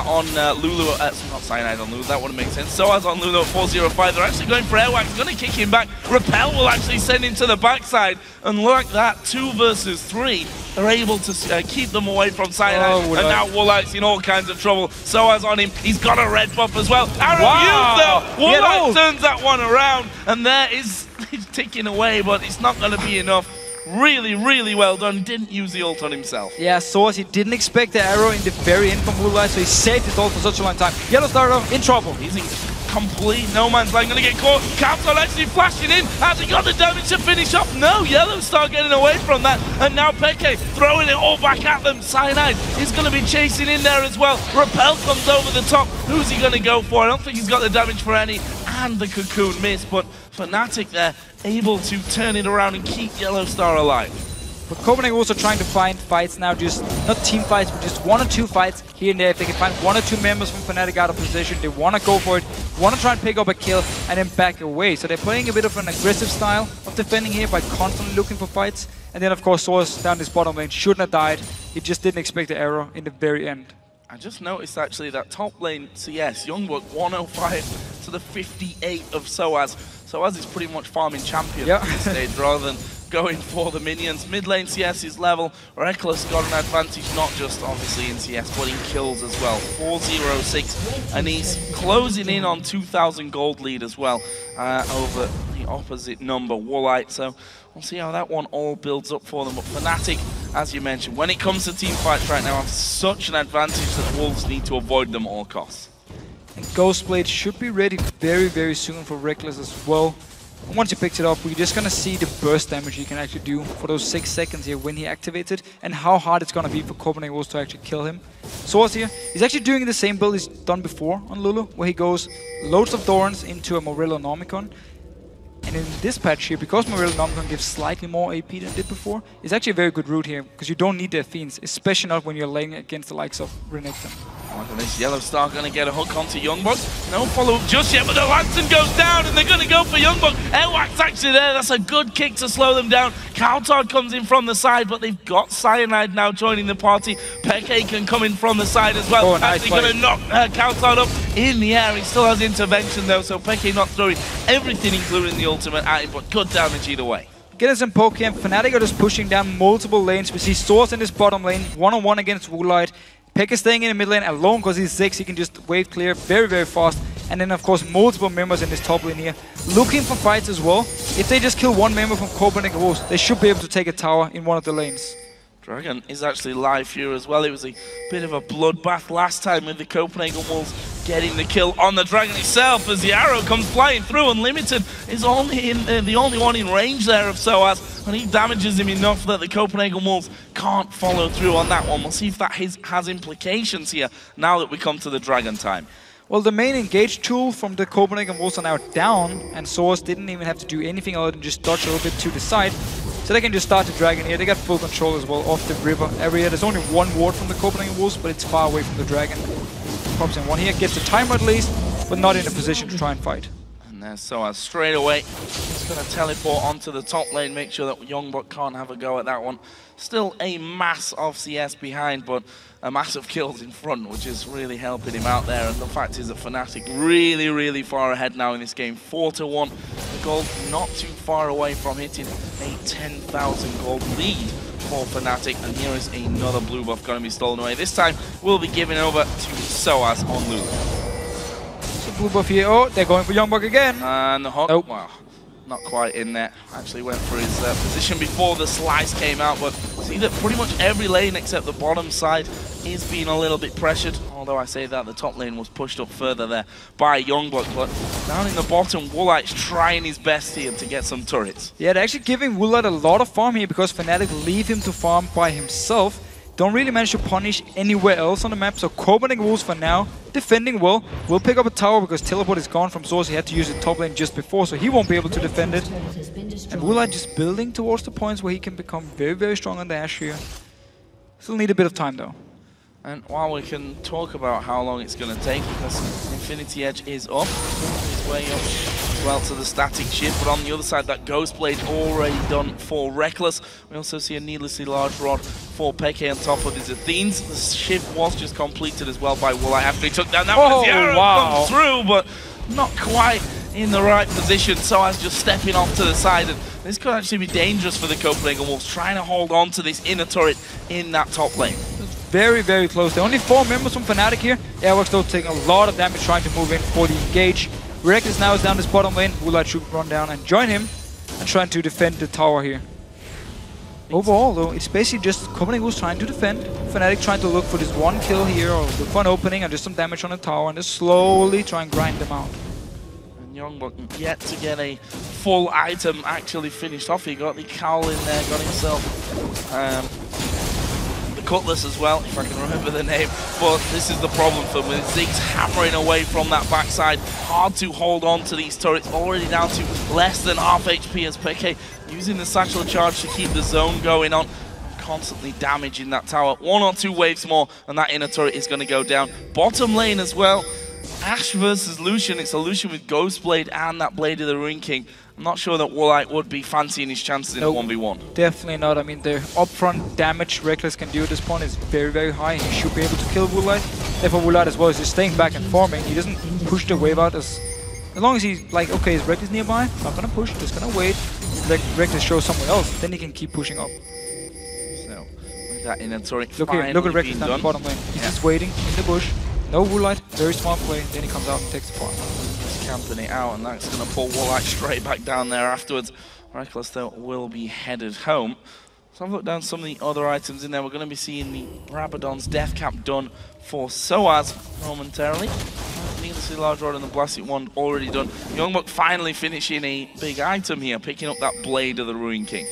on Lulu, not Cyanide on Lulu, that wouldn't make sense. sOAZ on Lulu at 4-0-5. They're actually going for Airwaks, going to kick him back. Repel will actually send him to the backside, and like that, 2 versus 3. They're able to keep them away from Cyanide, and now Woolite's in all kinds of trouble. sOAZ on him, he's got a red buff as well. Arrow used though, Woolite turns that one around, and there is, he's ticking away, but it's not going to be enough. Really, really well done. Didn't use the ult on himself. Yeah, sOAZ, he didn't expect the arrow in the very end from Woolite, so he saved his ult for such a long time. YellOwStaR in trouble. He's in complete no man's land, gonna get caught. cowTard actually flashing in. Has he got the damage to finish off? No, YellOwStaR getting away from that. And now Peke throwing it all back at them. Cyanide is gonna be chasing in there as well. Repel comes over the top. Who's he gonna go for? I don't think he's got the damage for any. And the cocoon miss, but Fnatic there able to turn it around and keep YellOwStaR alive. But Copenhagen also trying to find fights now, just not team fights, but just 1 or 2 fights here and there. If they can find 1 or 2 members from Fnatic out of position, they want to go for it, want to try and pick up a kill and then back away. So they're playing a bit of an aggressive style of defending here by constantly looking for fights. And then of course sOAZ down this bottom lane shouldn't have died. He just didn't expect the arrow in the very end. I just noticed actually that top lane CS, YoungBuck 105 to the 58 of sOAZ. sOAZ is pretty much farming champion at this stage rather than going for the minions. Mid lane CS is level. Rekkles got an advantage not just obviously in CS but in kills as well. 4-0-6, and he's closing in on 2,000 gold lead as well over the opposite number, Woolite. So we'll see how that one all builds up for them. But Fnatic, as you mentioned, when it comes to team fights right now, have such an advantage that Wolves need to avoid them at all costs. And Ghostblade should be ready very, very soon for Rekkles as well. And once he picks it up, we're just going to see the burst damage he can actually do for those 6 seconds here when he activates it, and how hard it's going to be for Copenhagen Wolves to actually kill him. sOAZ here, he's actually doing the same build he's done before on Lulu, where he goes loads of Thorns into a Morello Nomicon. And in this patch here, because Morello Nomicon gives slightly more AP than it did before, it's actually a very good route here, because you don't need the Fiends, especially not when you're laying against the likes of Renekton. Look at this, YellOwStaR going to get a hook onto YoungBuck. No follow-up just yet, but the Larsson goes down, and they're going to go for YoungBuck. Airwaks actually there, that's a good kick to slow them down. cowTard comes in from the side, but they've got Cyanide now joining the party. Peke can come in from the side as well. Actually going to knock cowTard up in the air. He still has intervention though, so Peke not throwing everything, including the ultimate at him, but good damage either way. Getting some poke here, Fnatic are just pushing down multiple lanes. We see sOAZ in this bottom lane, one-on-one against Woolite. Peke staying in the mid lane alone because he's 6, he can just wave clear very, very fast. And then of course multiple members in this top lane here, looking for fights as well. If they just kill 1 member from Copenhagen Wolves, they should be able to take a tower in one of the lanes. Dragon is actually live here as well. It was a bit of a bloodbath last time with the Copenhagen Wolves getting the kill on the Dragon itself as the arrow comes flying through. Unlimited is only in the only one in range there of sOAZ, and he damages him enough that the Copenhagen Wolves can't follow through on that one. We'll see if that has implications here now that we come to the Dragon time. Well, the main engage tool from the Copenhagen Wolves are now down, and sOAZ didn't even have to do anything other than just dodge a little bit to the side. So they can just start the Dragon here. They got full control as well of the river area. There's only 1 ward from the Copenhagen Wolves, but it's far away from the Dragon. Pops in 1 here, gets the timer at least, but not in a position to try and fight. And there's sOAZ straight away. He's Just going to teleport onto the top lane, make sure that YoungBuck can't have a go at that one. Still a mass of CS behind, but a mass of kills in front, which is really helping him out there. And the fact is that Fnatic really, really far ahead now in this game. 4-1. The gold not too far away from hitting a 10,000 gold lead for Fnatic. And here is another blue buff going to be stolen away. This time, we'll be giving over to sOAZ on Lulu. So blue buff here. Oh, they're going for YoungBuck again. And the hook. Nope. Wow. Not quite in there. Actually went for his position before the slice came out, but see that pretty much every lane except the bottom side is being a little bit pressured. Although I say that, the top lane was pushed up further there by YoungBuck, but down in the bottom, Woolite's trying his best here to get some turrets. Yeah, they're actually giving Woolite a lot of farm here because Fnatic leave him to farm by himself. Don't really manage to punish anywhere else on the map, so Copenhagen Wolves for now, defending well. Will pick up a tower because teleport is gone from source. He had to use the top lane just before, so he won't be able to defend it. And Woolite just building towards the points where he can become very, very strong on the Ashe here. Still need a bit of time though. And while we can talk about how long it's going to take, because Infinity Edge is up, his way up as well to the static shift, but on the other side, that Ghost Blade already done for Rekkles. We also see a needlessly large rod for Peke on top of his Athenes. The shift was just completed as well by Woolite after he took down that one as the arrow comes through, but not quite in the right position. sOAZ just stepping off to the side, and this could actually be dangerous for the Copenhagen Wolves, trying to hold on to this inner turret in that top lane. Very, very close. There are only 4 members from Fnatic here. Airwaks though taking a lot of damage trying to move in for the engage. Rekkles now is down this bottom lane. Woolite should run down and join him and trying to defend the tower here. Overall though, it's basically just Copenhagen Wolves trying to defend. Fnatic trying to look for this one kill here or look for an opening and just some damage on the tower and just slowly try and grind them out. And YoungBuck yet to get a full item actually finished off. He got the cowl in there, got himself Cutlass as well, if I can remember the name, but this is the problem for him with Ziggs hammering away from that backside. Hard to hold on to these turrets, already down to less than half HP as Peke using the satchel charge to keep the zone going on, constantly damaging that tower. 1 or 2 waves more and that inner turret is going to go down. Bottom lane as well, Ashe versus Lucian. It's a Lucian with Ghost Blade and that Blade of the Ruin King. I'm not sure that Woolite would be fancying his chances in a 1v1. Definitely not. I mean, the upfront damage Rekkles can do at this point is very, very high. He should be able to kill Woolite. Therefore, Woolite as well is just staying back and farming. He doesn't push the wave out as long as he's like, okay, is Rekkles nearby? Not gonna push, just gonna wait. Let Rekkles show somewhere else, then he can keep pushing up. So, with that inner turret look here, look at Rekkles down the bottom lane. He's just waiting in the bush. No Woolite, very smart play. Then he comes out and takes the farm. Camping it out, and that's going to pull Woolite straight back down there afterwards. Rekkles though will be headed home. So I've looked down some of the other items in there. We're going to be seeing the Rabadon's death cap done for sOAZ momentarily. Needlessly large rod and the blasted wand already done. YoungBuck finally finishing a big item here, picking up that Blade of the Ruin King.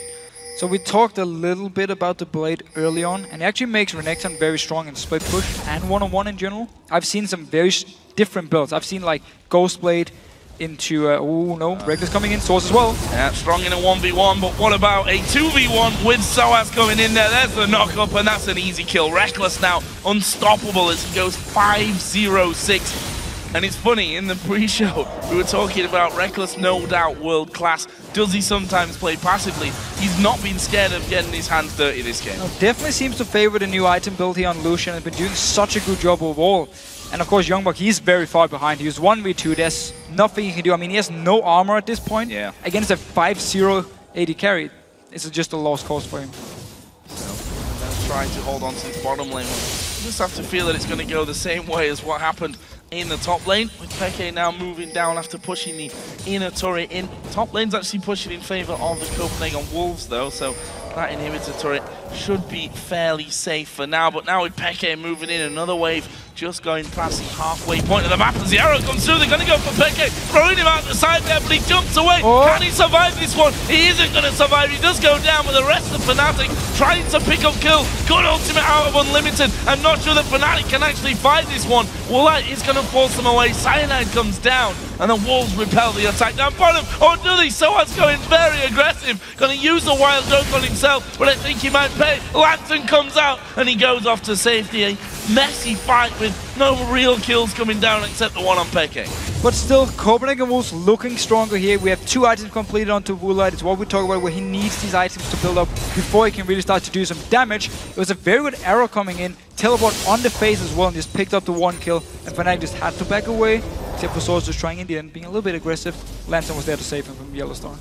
So we talked a little bit about the Blade early on, and it actually makes Renekton very strong in split push and one-on-one in general. I've seen some very different builds. I've seen like Ghost Blade into, oh no, Rekkles coming in, Source as well. Yeah, strong in a 1v1, but what about a 2v1 with sOAZ coming in there? There's the knock-up, and that's an easy kill. Rekkles now unstoppable as he goes 5-0-6. And it's funny, in the pre-show, we were talking about Rekkles, no doubt world-class. Does he sometimes play passively? He's not been scared of getting his hands dirty this game. No, definitely seems to favor the new item build here on Lucian and has been doing such a good job overall. And of course, YoungBuck, he's very far behind. He was 1v2, there's nothing he can do. I mean, he has no armor at this point. Yeah. Against a 5-0 AD carry, it's just a lost cause for him. So, trying to hold on to the bottom lane. You just have to feel that it's going to go the same way as what happened in the top lane, with Peke now moving down after pushing the inner turret in. Top lane's actually pushing in favour of the Copenhagen Wolves though, so that inhibitor turret should be fairly safe for now. But now with Peke moving in, another wave just going past the halfway point of the map as the arrow comes through. They're going to go for Peke, throwing him out the side there, but he jumps away. Oh. Can he survive this one? He isn't going to survive. He does go down, with the rest of Fnatic trying to pick up kills. Good ultimate out of Unlimited. I'm not sure that Fnatic can actually fight this one. Woolite is going to force them away. Cyanide comes down, and the Wolves repel the attack down bottom. Oh, do they? sOAZ going very aggressive. Going to use the wild joke on himself, but I think he might pay. Larsson comes out, and he goes off to safety. A messy fight with no real kills coming down except the one on Peke. But still, Copenhagen Wolves looking stronger here. We have 2 items completed onto Woolite. It's what we talk about, where he needs these items to build up before he can really start to do some damage. It was a very good arrow coming in. Teleport on the face as well, and just picked up the 1 kill. And Fnatic just had to back away, except for sOAZ just trying in the end, being a little bit aggressive. Larsson was there to save him from YellOwStaR.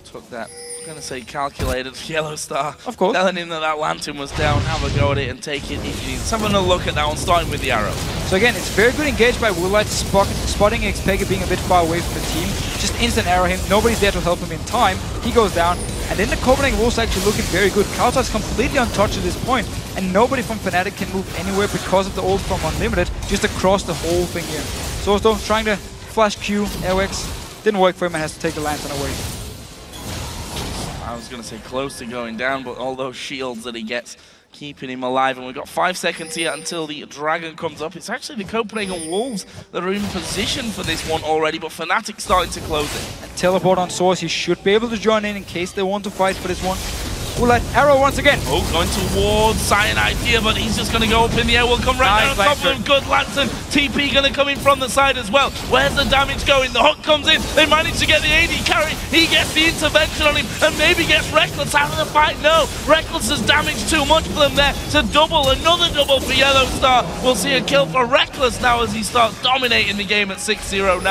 Took that. I'm going to say calculated for YellOwStaR. Of course. Telling him that that lantern was down, have a go at it and take it if you need. Let's have a look at that one, starting with the arrow. So again, it's very good engaged by Woolite, spotting xPeke being a bit far away from the team. Just instant arrow him, nobody's there to help him in time. He goes down, and then the Copenhagen Wolves actually looking very good. cowTard is completely untouched at this point, and nobody from Fnatic can move anywhere because of the ult from Unlimited, just across the whole thing here. So though, trying to flash Q, Airwaks, didn't work for him and has to take the lantern away. I was going to say close to going down, but all those shields that he gets, keeping him alive. And we've got 5 seconds here until the Dragon comes up. It's actually the Copenhagen Wolves that are in position for this one already, but Fnatic starting to close it. And teleport on sOAZ, he should be able to join in case they want to fight for this one. Woolite, arrow once again. Oh, going towards Cyanide here, but he's just going to go up in the air. We'll come right down on top of him. Good Larsson. TP going to come in from the side as well. Where's the damage going? The hook comes in. They manage to get the AD carry. He gets the intervention on him and maybe gets Rekkles out of the fight. No, Rekkles has damaged too much for them there to double. Another double for YellOwStaR. We'll see a kill for Rekkles now as he starts dominating the game at 6-0-9.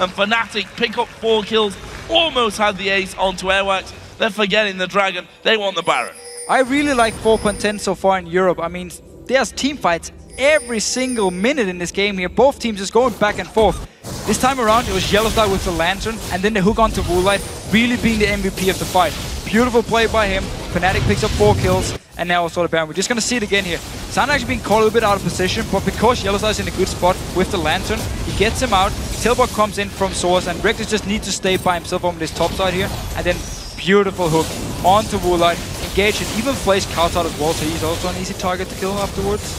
And Fnatic pick up 4 kills. Almost had the ace onto Airwaks. They're forgetting the Dragon. They want the Baron. I really like 4.10 so far in Europe. I mean, there's team fights every single minute in this game here. Both teams just going back and forth. This time around, it was YellOwStaR with the Lantern, and then the hook onto Woolite, really being the MVP of the fight. Beautiful play by him. Fnatic picks up 4 kills, and now also the Baron. We're just going to see it again here. Cyanide actually being caught a little bit out of position, but because YellOwStaR is in a good spot with the Lantern, he gets him out. Teleport comes in from sOAZ, and Rekkles just needs to stay by himself on this top side here, and then beautiful hook onto Woolite, engage and even plays cowTard as well, so he's also an easy target to kill afterwards.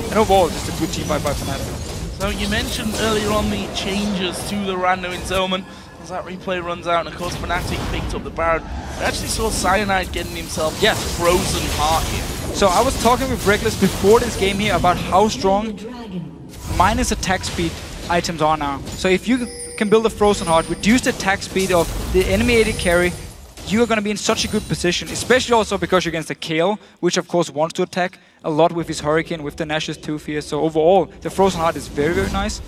And overall, just a good team fight by Fnatic. So you mentioned earlier on the changes to the random entitlement. As that replay runs out, and of course Fnatic picked up the Baron. We actually saw Cyanide getting himself frozen heart here. So I was talking with Rekkles before this game here about how strong minus attack speed items are now. So if you can build a frozen heart, reduce the attack speed of the enemy AD carry, you are going to be in such a good position, especially also because you're against a Kayle, which of course wants to attack a lot with his Hurricane, with the Nash's Tooth here. So overall, the Frozen Heart is very, very nice.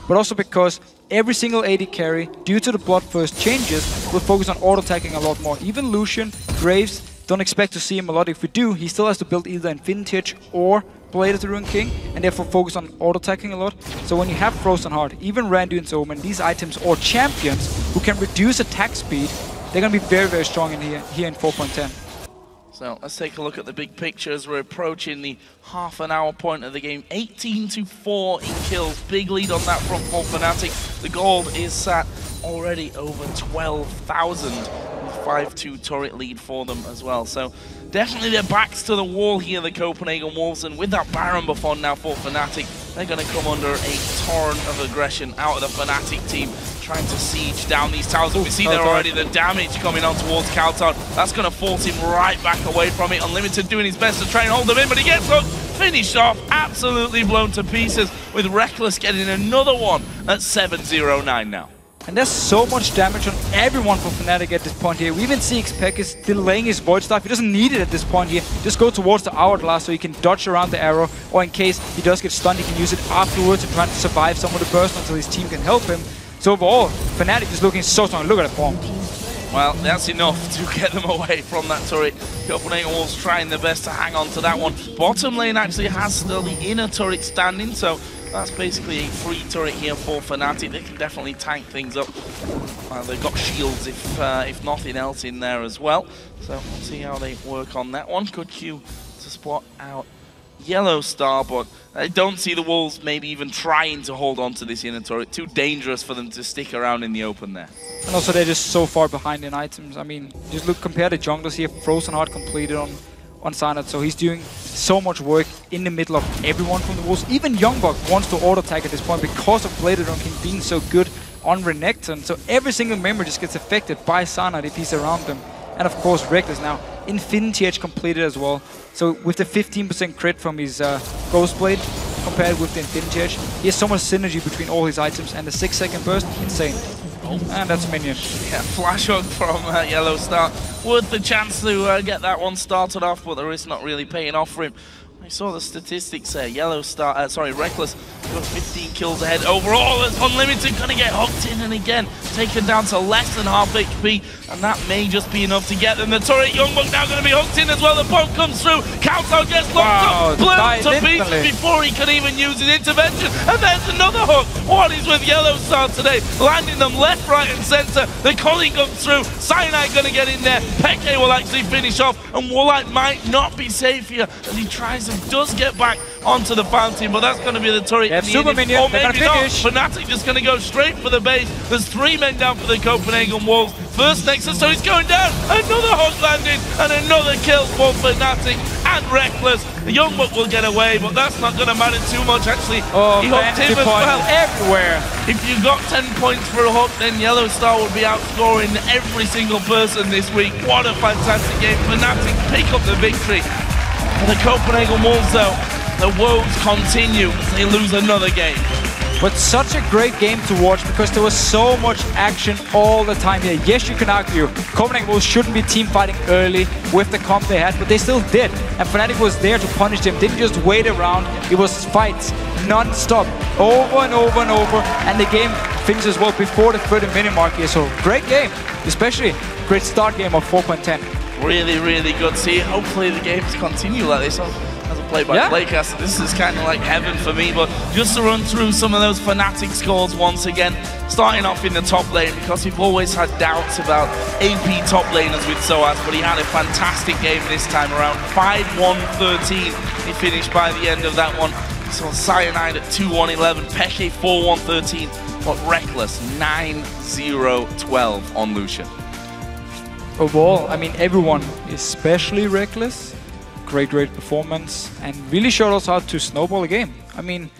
But also because every single AD carry, due to the Bloodthirst changes, will focus on auto-attacking a lot more. Even Lucian, Graves, don't expect to see him a lot. If we do, he still has to build either Infinity Edge or Blade of the Ruined King, and therefore focus on auto-attacking a lot. So when you have Frozen Heart, even Randu and Omen, these items, or champions who can reduce attack speed, they're going to be very, very strong in here in 4.10. So let's take a look at the big picture as we're approaching the half-an-hour point of the game. 18-4 in kills. Big lead on that front for Fnatic. The gold is sat already over 12,000 with 5-2 turret lead for them as well. So definitely their backs to the wall here, the Copenhagen Wolves. And with that Baron buff on now for Fnatic, they're going to come under a torrent of aggression out of the Fnatic team, trying to siege down these towers. And we see there already the damage coming on towards cowTard. That's going to force him right back away from it. Unlimited doing his best to try and hold them in, but he gets hooked, finished off, absolutely blown to pieces, with Rekkles getting another one at 7-0-9 now. And there's so much damage on everyone from Fnatic at this point here. We even see xPeke is delaying his Void Staff. He doesn't need it at this point here. Just go towards the Hourglass so he can dodge around the arrow, or in case he does get stunned, he can use it afterwards and try to survive some of the burst until his team can help him. So overall, Fnatic is looking so strong. Look at that form. Well, that's enough to get them away from that turret. Copenhagen Wolves trying their best to hang on to that one. Bottom lane actually has still the inner turret standing, so that's basically a free turret here for Fnatic. They can definitely tank things up. They've got shields if nothing else in there as well. So we'll see how they work on that one. Good Q to spot out YellOwStaR, but I don't see the Wolves maybe even trying to hold on to this inner turret. Too dangerous for them to stick around in the open there. And also they're just so far behind in items. I mean, just look, compare the junglers here. Frozen Heart completed on Cyanide, so he's doing so much work in the middle of everyone from the Wolves. Even YoungBuck wants to auto-attack at this point because of Blade of the Ruined King being so good on Renekton. So every single member just gets affected by Cyanide if he's around them. And of course Rekkles now, Infinity Edge completed as well. So with the 15% crit from his Ghost Blade, compared with the Infinity Edge. He has so much synergy between all his items, and the 6-second burst, insane. And that's a minion. Yeah, flash hook from YellOwStaR. Worth the chance to get that one started off, but the risk not really paying off for him. I saw the statistics there. YellOwStaR, Rekkles got 15 kills ahead overall. As Unlimited gonna get hooked in, and again taken down to less than half HP, and that may just be enough to get them. The turret, YoungBuck now gonna be hooked in as well. The poke comes through. cowTard gets locked up, blown to pieces before he can even use his intervention. And there's another hook. What is with YellOwStaR today? Landing them left, right, and center. The Collie comes through. Cyanide gonna get in there. Peke will actually finish off, and Woolite might not be safe here as he tries and does get back onto the fountain, but that's going to be the turret. Yeah, super minion. Or maybe not. Fnatic just going to go straight for the base. There's 3 men down for the Copenhagen Wolves. First Nexus, so he's going down. Another hook landing, and another kill for Fnatic and Rekkles. The YoungBuck will get away, but that's not going to matter too much, actually. Oh, he hooked him as well. Everywhere. If you got 10 points for a hook, then YellOwStaR would be outscoring every single person this week. What a fantastic game. Fnatic pick up the victory. For the Copenhagen Wolves, though, the woes continue as they lose another game. But such a great game to watch because there was so much action all the time here. Yes, you can argue Copenhagen Wolves shouldn't be team fighting early with the comp they had, but they still did. And Fnatic was there to punish them, didn't just wait around. It was fights non-stop, over and over and over. And the game finishes well before the 30-minute mark here. So great game, especially great start game of 4.10. Really, really good. See, hopefully the games continue like this. As a play-by-play caster, this is kind of like heaven for me. But just to run through some of those Fnatic scores once again, starting off in the top lane, because we've always had doubts about AP top laners with sOAZ, but he had a fantastic game this time around. 5-1-13 he finished by the end of that one. So Cyanide at 2-1-11, Peke 4-1-13, but Rekkles 9-0-12 on Lucian. Overall, I mean, everyone, especially Rekkles, great performance, and really showed us how to snowball a game. I mean,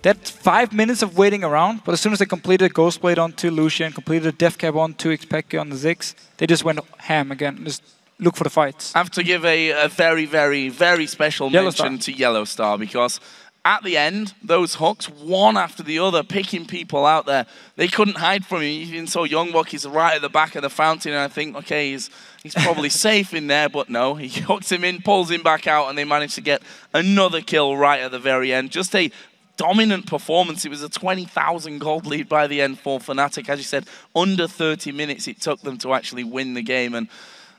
that 5 minutes of waiting around, but as soon as they completed a Ghostblade onto Lucian, completed a Death Cap onto xPeke on the Ziggs, they just went ham again, just look for the fights. I have to give a very, very, very special mention to YellOwStaR, because at the end, those hooks, one after the other, picking people out there. They couldn't hide from him. Even so, YoungBuck is right at the back of the fountain, and I think, okay, he's probably safe in there, but no. He hooks him in, pulls him back out, and they managed to get another kill right at the very end. Just a dominant performance. It was a 20,000 gold lead by the end for Fnatic. As you said, under 30 minutes it took them to actually win the game, and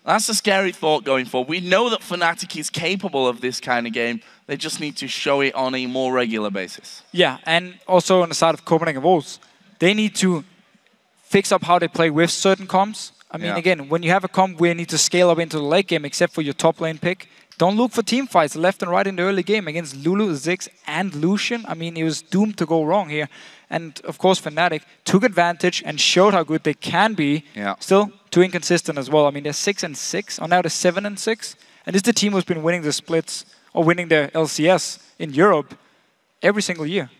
that's a scary thought going forward. We know that Fnatic is capable of this kind of game. They just need to show it on a more regular basis. Yeah, and also on the side of Copenhagen Wolves, they need to fix up how they play with certain comps. I mean, again, when you have a comp where you need to scale up into the late game, except for your top lane pick, don't look for team fights left and right in the early game against Lulu, Ziggs, and Lucian. I mean, it was doomed to go wrong here. And of course, Fnatic took advantage and showed how good they can be. Still too inconsistent as well. I mean, they're 6-6, or now they're 7-6. And this is the team who's been winning the splits, or winning the LCS in Europe every single year,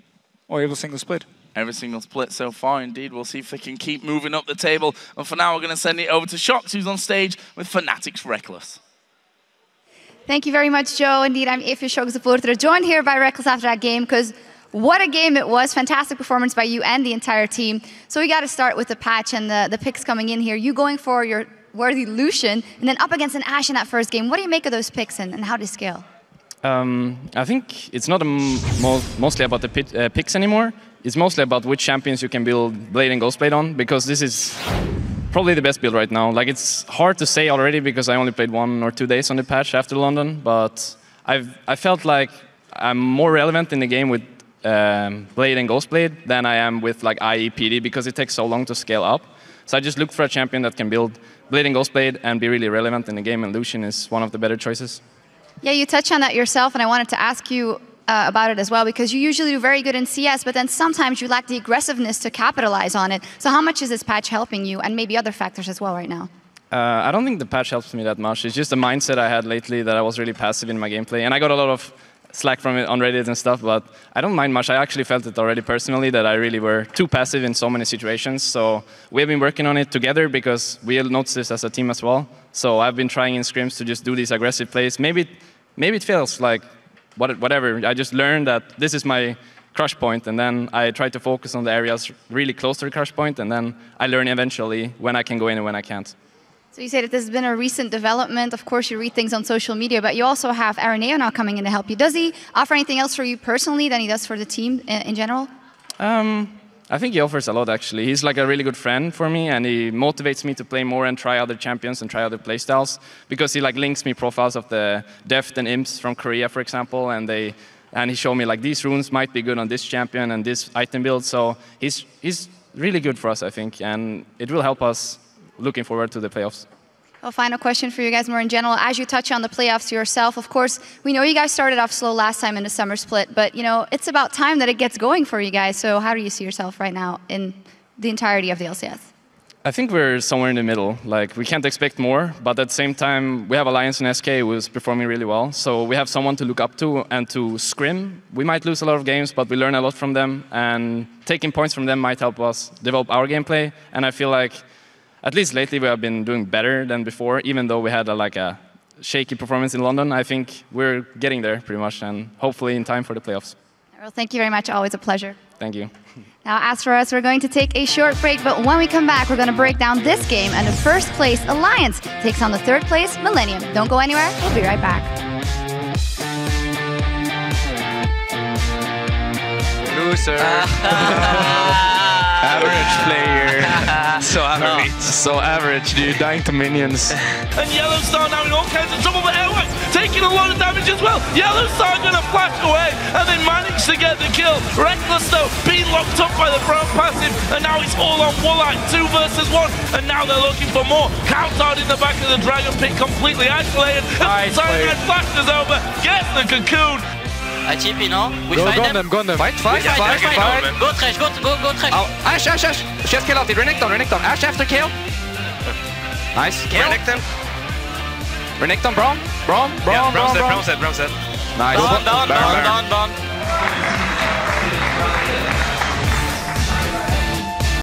or every single split. Every single split so far, indeed. We'll see if they can keep moving up the table. And for now, we're going to send it over to Shox, who's on stage with Fnatic's Rekkles. Thank you very much, Joe. Indeed, I'm Ify Shox supporter, joined here by Rekkles after that game, because what a game it was. Fantastic performance by you and the entire team. So we got to start with the patch and the picks coming in here. You going for your worthy Lucian, and then up against an Ashe in that first game. What do you make of those picks, and how do they scale? I think it's not mostly about the picks anymore. It's mostly about which champions you can build Blade and Ghostblade on, because this is probably the best build right now. Like, it's hard to say already because I only played 1 or 2 days on the patch after London, but I felt like I'm more relevant in the game with Blade and Ghostblade than I am with like IE PD, because it takes so long to scale up. So I just looked for a champion that can build Blade and Ghostblade and be really relevant in the game, and Lucian is one of the better choices. Yeah, you touched on that yourself, and I wanted to ask you about it as well, because you usually do very good in CS, but then sometimes you lack the aggressiveness to capitalize on it. So how much is this patch helping you, and maybe other factors as well right now? I don't think the patch helps me that much. It's just the mindset I had lately that I was really passive in my gameplay, and I got a lot of slack from it on Reddit and stuff, but I don't mind much. I actually felt it already personally, that I really were too passive in so many situations. So we have been working on it together, because we noticed this as a team as well. So I've been trying in scrims to just do these aggressive plays. Maybe it feels like whatever. I just learned that this is my crush point, and then I try to focus on the areas really close to the crush point, and then I learn eventually when I can go in and when I can't. So you say that this has been a recent development. Of course, you read things on social media, but you also have Araneo now coming in to help you. Does he offer anything else for you personally than he does for the team in general? I think he offers a lot, actually. He's like a really good friend for me, and he motivates me to play more and try other champions and try other playstyles, because he like links me profiles of the Deft and Imps from Korea, for example, and he showed me like these runes might be good on this champion and this item build. So he's really good for us, I think, and it will help us looking forward to the playoffs. Well, final question for you guys more in general. As you touch on the playoffs yourself, of course, we know you guys started off slow last time in the summer split, but you know it's about time that it gets going for you guys. So how do you see yourself right now in the entirety of the LCS? I think we're somewhere in the middle. Like, we can't expect more, but at the same time, we have Alliance and SK who's performing really well. So we have someone to look up to and to scrim. We might lose a lot of games, but we learn a lot from them, and taking points from them might help us develop our gameplay. And I feel like, at least lately, we have been doing better than before, even though we had a shaky performance in London. I think we're getting there pretty much, and hopefully in time for the playoffs. Well, thank you very much. Always a pleasure. Thank you. Now, as for us, we're going to take a short break, but when we come back, we're going to break down this game, and the first place Alliance takes on the third place Millennium. Don't go anywhere. We'll be right back. Loser. Average player. So average. So average, dude. Dying to minions. And YellOwStaR now in all kinds of trouble, but Airwaks taking a lot of damage as well. YellOwStaR going to flash away, and they manage to get the kill. Rekkles, though, being locked up by the front passive, and now it's all on Woolite. 2 versus 1, and now they're looking for more. cowTard in the back of the Dragon Pit, completely isolated. Nice Cyanide flashes over, gets the cocoon. I TP, no? We Go fight on them, go on them. Fight. Go trash, go trash. Oh, Ash. She has kill ulti. Renekton. Ash after kill. Nice. Renekton. Braum set. Nice. Down.